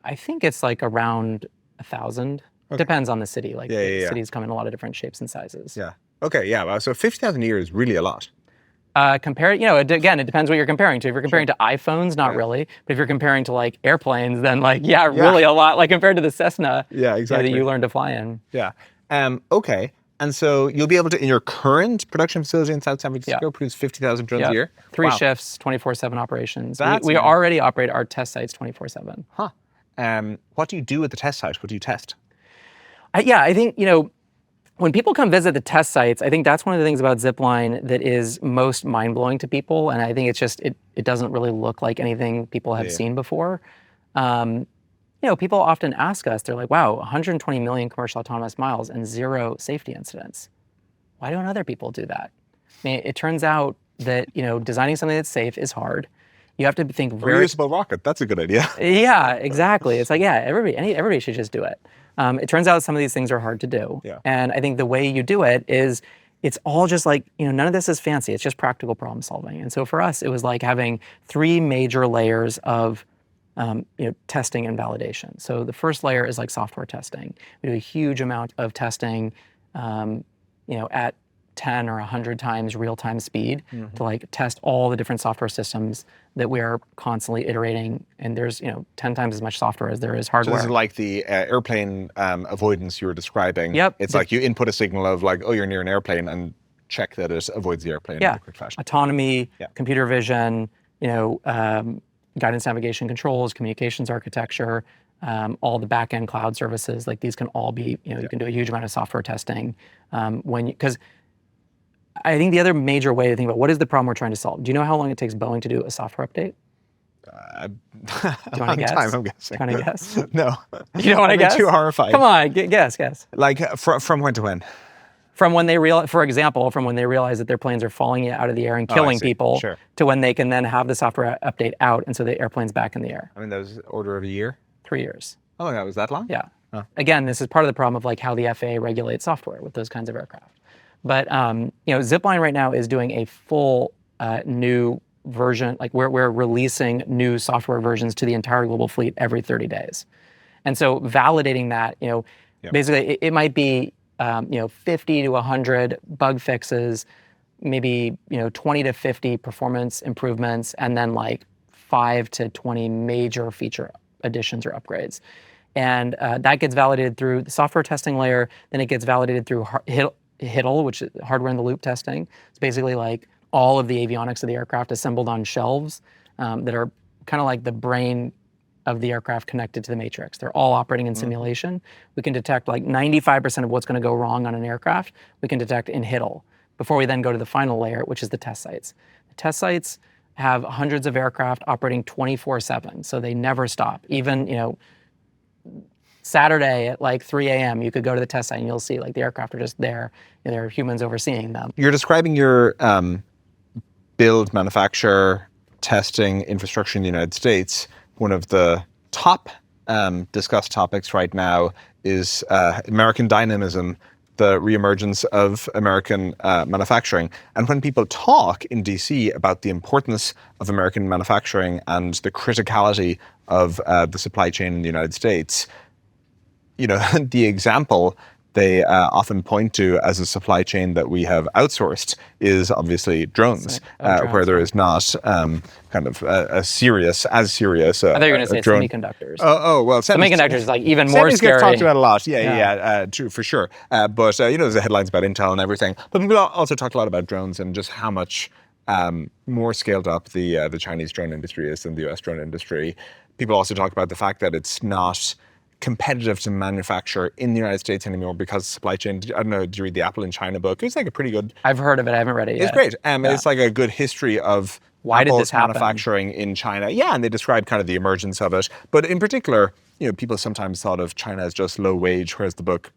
[SPEAKER 2] I think it's like around 1,000. Okay. Depends on the city. Like cities come in a lot of different shapes and sizes.
[SPEAKER 1] Yeah. Okay. Yeah. Wow. So 50,000 a year is really a lot.
[SPEAKER 2] Again, it depends what you're comparing to. If you're comparing to iPhones, not really. But if you're comparing to like airplanes, then like, really a lot. Like compared to the Cessna that you learned to fly in.
[SPEAKER 1] Yeah. Okay. And so you'll be able to, in your current production facility in South San Francisco, produce 50,000 drones a year?
[SPEAKER 2] 3 shifts, 24/7 operations. We already operate our test sites 24/7.
[SPEAKER 1] Huh. What do you do at the test site? What do you test?
[SPEAKER 2] I think, when people come visit the test sites, I think that's one of the things about Zipline that is most mind-blowing to people. And I think it's just, it doesn't really look like anything people have seen before. People often ask us, they're like, wow, 120 million commercial autonomous miles and 0 safety incidents. Why don't other people do that? I mean, it turns out that, designing something that's safe is hard. You have to think very...
[SPEAKER 1] Reusable rocket, that's a good idea.
[SPEAKER 2] Yeah, exactly. It's like, everybody should just do it. It turns out some of these things are hard to do.
[SPEAKER 1] Yeah.
[SPEAKER 2] And I think the way you do it is, it's all just like, none of this is fancy. It's just practical problem solving. And so for us, it was like having 3 major layers of testing and validation. So the first layer is like software testing. We do a huge amount of testing, at 10 or 100 times real-time speed to like test all the different software systems that we are constantly iterating. And there's 10 times as much software as there is
[SPEAKER 1] So
[SPEAKER 2] hardware.
[SPEAKER 1] this is like the airplane avoidance you were describing.
[SPEAKER 2] Yep.
[SPEAKER 1] It's like you input a signal of like, oh, you're near an airplane, and check that it avoids the airplane in a quick fashion.
[SPEAKER 2] Autonomy, computer vision, guidance, navigation, controls, communications architecture, all the back-end cloud services. Like these can all be, you can do a huge amount of software testing because I think the other major way to think about what is the problem we're trying to solve. Do you know how long it takes Boeing to do a software update?
[SPEAKER 1] A
[SPEAKER 2] Do you want
[SPEAKER 1] long
[SPEAKER 2] to guess?
[SPEAKER 1] time, I'm guessing.
[SPEAKER 2] Do you want to guess?
[SPEAKER 1] No.
[SPEAKER 2] You don't want to guess?
[SPEAKER 1] Too horrified.
[SPEAKER 2] Come on, guess.
[SPEAKER 1] Like from when to when?
[SPEAKER 2] From when they realize, for example, from when they realize that their planes are falling out of the air and killing people, to when they can then have the software update out, and so the airplane's back in the air.
[SPEAKER 1] I mean, that was order of a year?
[SPEAKER 2] 3 years.
[SPEAKER 1] Oh, that was that long?
[SPEAKER 2] Yeah.
[SPEAKER 1] Oh.
[SPEAKER 2] Again, this is part of the problem of like how the FAA regulates software with those kinds of aircraft. But Zipline right now is doing a full new version. Like we're releasing new software versions to the entire global fleet every 30 days, and so validating that, basically it might be 50 to 100 bug fixes, maybe 20 to 50 performance improvements, and then like 5 to 20 major feature additions or upgrades. And that gets validated through the software testing layer. Then it gets validated through HITL, which is hardware in the loop testing. It's basically like all of the avionics of the aircraft assembled on shelves that are kind of like the brain of the aircraft connected to the matrix. They're all operating in simulation. We can detect like 95% of what's going to go wrong on an aircraft. We can detect in HITL before we then go to the final layer, which is the test sites. The test sites have hundreds of aircraft operating 24/7, so they never stop. Even Saturday at like 3 a.m., you could go to the test site and you'll see like the aircraft are just there, and there are humans overseeing them.
[SPEAKER 1] You're describing your build, manufacture, testing infrastructure in the United States. One of the top discussed topics right now is American dynamism, the reemergence of American manufacturing. And when people talk in DC about the importance of American manufacturing and the criticality of the supply chain in the United States, the example they often point to as a supply chain that we have outsourced is obviously drones, where there is not kind of a serious. I thought you were going to say
[SPEAKER 2] drone. Semiconductors.
[SPEAKER 1] Oh, well,
[SPEAKER 2] semiconductors is like even more
[SPEAKER 1] semis
[SPEAKER 2] scary.
[SPEAKER 1] Gets talked about a lot. True, for sure. But there's the headlines about Intel and everything. But people also talk a lot about drones and just how much more scaled up the Chinese drone industry is than the US drone industry. People also talk about the fact that it's not competitive to manufacture in the United States anymore because supply chain. I don't know, did you read the Apple in China book? It's like a pretty good.
[SPEAKER 2] I've heard of it. I haven't read it yet.
[SPEAKER 1] It's great. It's like a good history of Apple's manufacturing in China. Yeah, and they describe kind of the emergence of it. But in particular, people sometimes thought of China as just low wage, whereas the book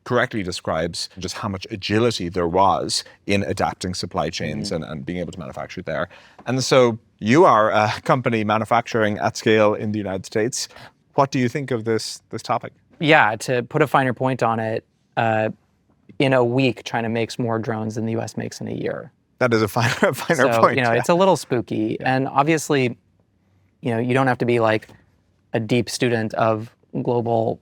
[SPEAKER 1] correctly describes just how much agility there was in adapting supply chains and being able to manufacture there. And so you are a company manufacturing at scale in the United States. What do you think of this topic?
[SPEAKER 2] Yeah, to put a finer point on it, in a week, China makes more drones than the U.S. makes in a year.
[SPEAKER 1] That is a finer point.
[SPEAKER 2] It's a little spooky. Yeah. And obviously, you don't have to be like a deep student of global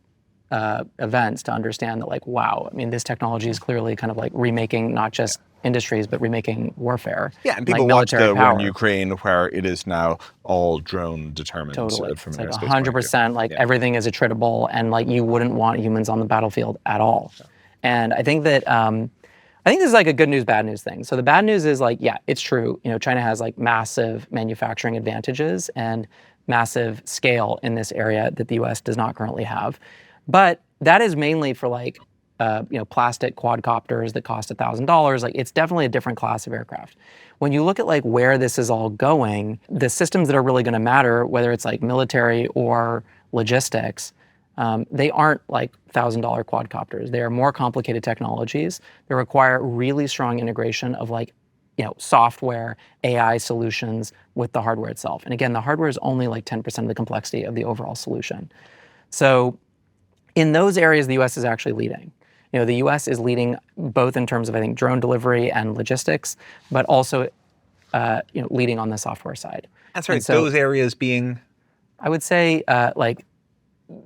[SPEAKER 2] events to understand that, like, wow, I mean, this technology is clearly kind of like remaking not just industries, but remaking warfare.
[SPEAKER 1] Yeah, and people watch the war in Ukraine where it is now all drone determined.
[SPEAKER 2] Totally.
[SPEAKER 1] From
[SPEAKER 2] it's like 100%, everything is attritable, and like you wouldn't want humans on the battlefield at all. Yeah. And I think that, this is like a good news, bad news thing. So the bad news is like, yeah, it's true. China has like massive manufacturing advantages and massive scale in this area that the US does not currently have. But that is mainly for like, plastic quadcopters that cost $1,000. Like, it's definitely a different class of aircraft. When you look at like where this is all going, the systems that are really going to matter, whether it's like military or logistics, they aren't like $1,000 quadcopters. They are more complicated technologies that require really strong integration of like, software, AI solutions with the hardware itself. And again, the hardware is only like 10% of the complexity of the overall solution. So in those areas, the US is actually leading. The US is leading both in terms of, I think, drone delivery and logistics, but also, leading on the software side.
[SPEAKER 1] And sorry, those areas being?
[SPEAKER 2] I would say, like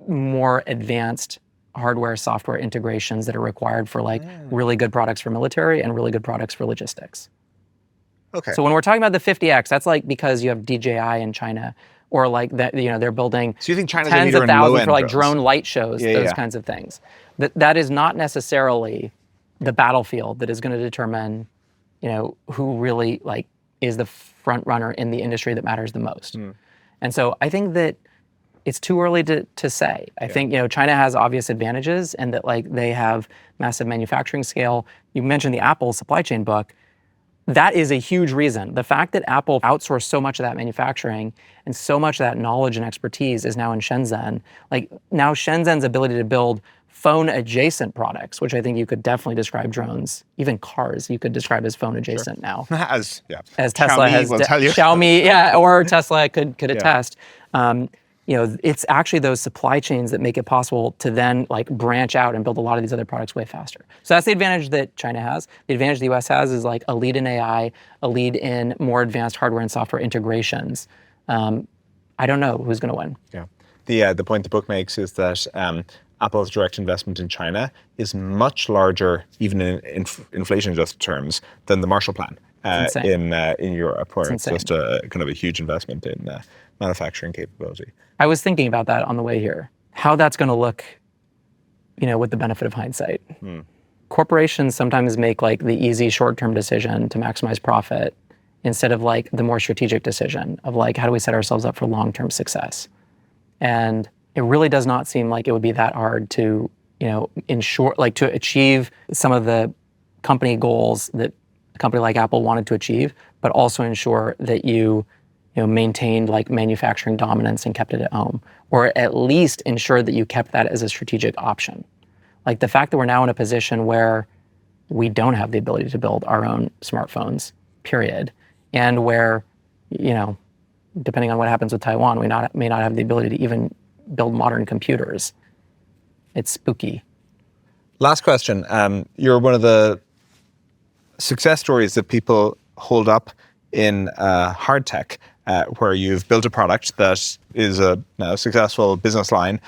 [SPEAKER 2] more advanced hardware, software integrations that are required for like really good products for military and really good products for logistics.
[SPEAKER 1] Okay.
[SPEAKER 2] So when we're talking about the 50X, that's like because you have DJI in China, or like that, they're building
[SPEAKER 1] So you think China's a
[SPEAKER 2] tens
[SPEAKER 1] leader
[SPEAKER 2] of
[SPEAKER 1] in
[SPEAKER 2] thousands
[SPEAKER 1] low-end
[SPEAKER 2] for like
[SPEAKER 1] drones?
[SPEAKER 2] drone light shows, those kinds of things. That is not necessarily the battlefield that is going to determine, who really like is the front runner in the industry that matters the most. And so I think that it's too early to say. I think, China has obvious advantages, and that like they have massive manufacturing scale. You mentioned the Apple supply chain book. That is a huge reason. The fact that Apple outsourced so much of that manufacturing and so much of that knowledge and expertise is now in Shenzhen. Like now Shenzhen's ability to build phone adjacent products, which I think you could definitely describe drones, even cars, you could describe as phone adjacent now.
[SPEAKER 1] As
[SPEAKER 2] Tesla
[SPEAKER 1] Xiaomi
[SPEAKER 2] has,
[SPEAKER 1] will tell you.
[SPEAKER 2] Xiaomi, or Tesla could attest. It's actually those supply chains that make it possible to then like branch out and build a lot of these other products way faster. So that's the advantage that China has. The advantage the US has is like a lead in AI, a lead in more advanced hardware and software integrations. I don't know who's going to win.
[SPEAKER 1] Yeah. The point the book makes is that Apple's direct investment in China is much larger, even in inflation-adjusted terms, than the Marshall Plan in Europe, where it's just a kind of a huge investment in manufacturing capability.
[SPEAKER 2] I was thinking about that on the way here, how that's going to look, with the benefit of hindsight. Corporations sometimes make like the easy short-term decision to maximize profit instead of like the more strategic decision of like, how do we set ourselves up for long-term success? And it really does not seem like it would be that hard to, ensure, like to achieve some of the company goals that a company like Apple wanted to achieve, but also ensure that you maintained like manufacturing dominance and kept it at home, or at least ensure that you kept that as a strategic option. Like the fact that we're now in a position where we don't have the ability to build our own smartphones, period, and where, depending on what happens with Taiwan, we may not have the ability to even build modern computers. It's spooky.
[SPEAKER 1] Last question. You're one of the success stories that people hold up in hard tech, where you've built a product that is a successful business line.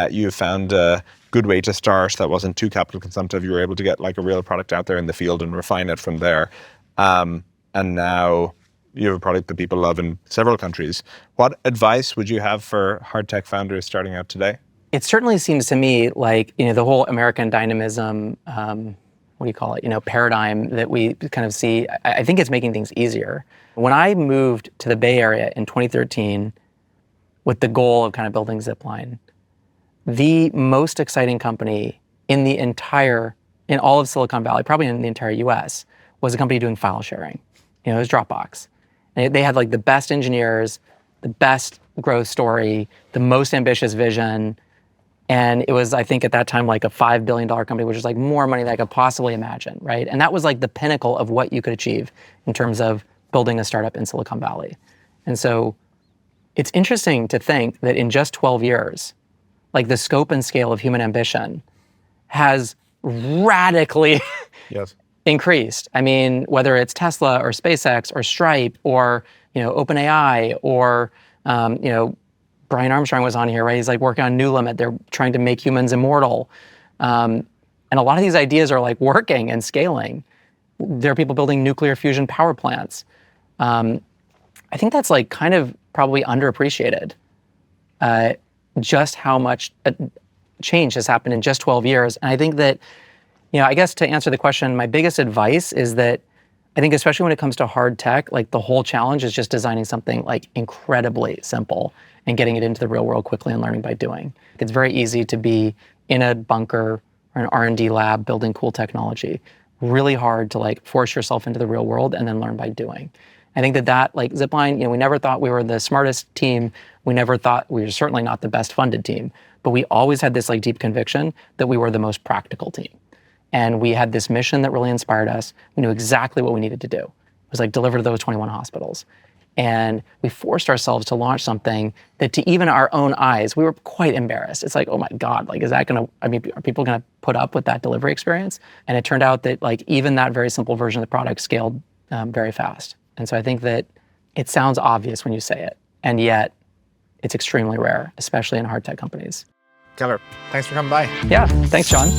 [SPEAKER 1] You've found a good way to start that wasn't too capital consumptive. You were able to get like a real product out there in the field and refine it from there. And now you have a product that people love in several countries. What advice would you have for hard tech founders starting out today?
[SPEAKER 2] It certainly seems to me like, the whole American dynamism, paradigm that we kind of see, I think it's making things easier. When I moved to the Bay Area in 2013 with the goal of kind of building Zipline, the most exciting company in all of Silicon Valley, probably in the entire US, was a company doing file sharing. It was Dropbox. And they had like the best engineers, the best growth story, the most ambitious vision. And it was, I think at that time, like a $5 billion company, which is like more money than I could possibly imagine, right? And that was like the pinnacle of what you could achieve in terms of building a startup in Silicon Valley. And so it's interesting to think that in just 12 years, like the scope and scale of human ambition has radically increased. I mean, whether it's Tesla or SpaceX or Stripe or, OpenAI or, Brian Armstrong was on here, right? He's like working on New Limit. They're trying to make humans immortal. And a lot of these ideas are like working and scaling. There are people building nuclear fusion power plants. I think that's like kind of probably underappreciated. Just how much change has happened in just 12 years. And I think that, I guess to answer the question, my biggest advice is that I think especially when it comes to hard tech, like the whole challenge is just designing something like incredibly simple and getting it into the real world quickly and learning by doing. It's very easy to be in a bunker or an R&D lab building cool technology. Really hard to like force yourself into the real world and then learn by doing. I think that like Zipline, we never thought we were the smartest team. We never thought we were certainly not the best funded team, but we always had this like deep conviction that we were the most practical team. And we had this mission that really inspired us. We knew exactly what we needed to do. It was like deliver to those 21 hospitals. And we forced ourselves to launch something that to even our own eyes, we were quite embarrassed. It's like, oh my God, like, are people gonna put up with that delivery experience? And it turned out that like even that very simple version of the product scaled very fast. And so I think that it sounds obvious when you say it, and yet it's extremely rare, especially in hard tech companies.
[SPEAKER 1] Keller, thanks for coming by.
[SPEAKER 2] Yeah, thanks, John.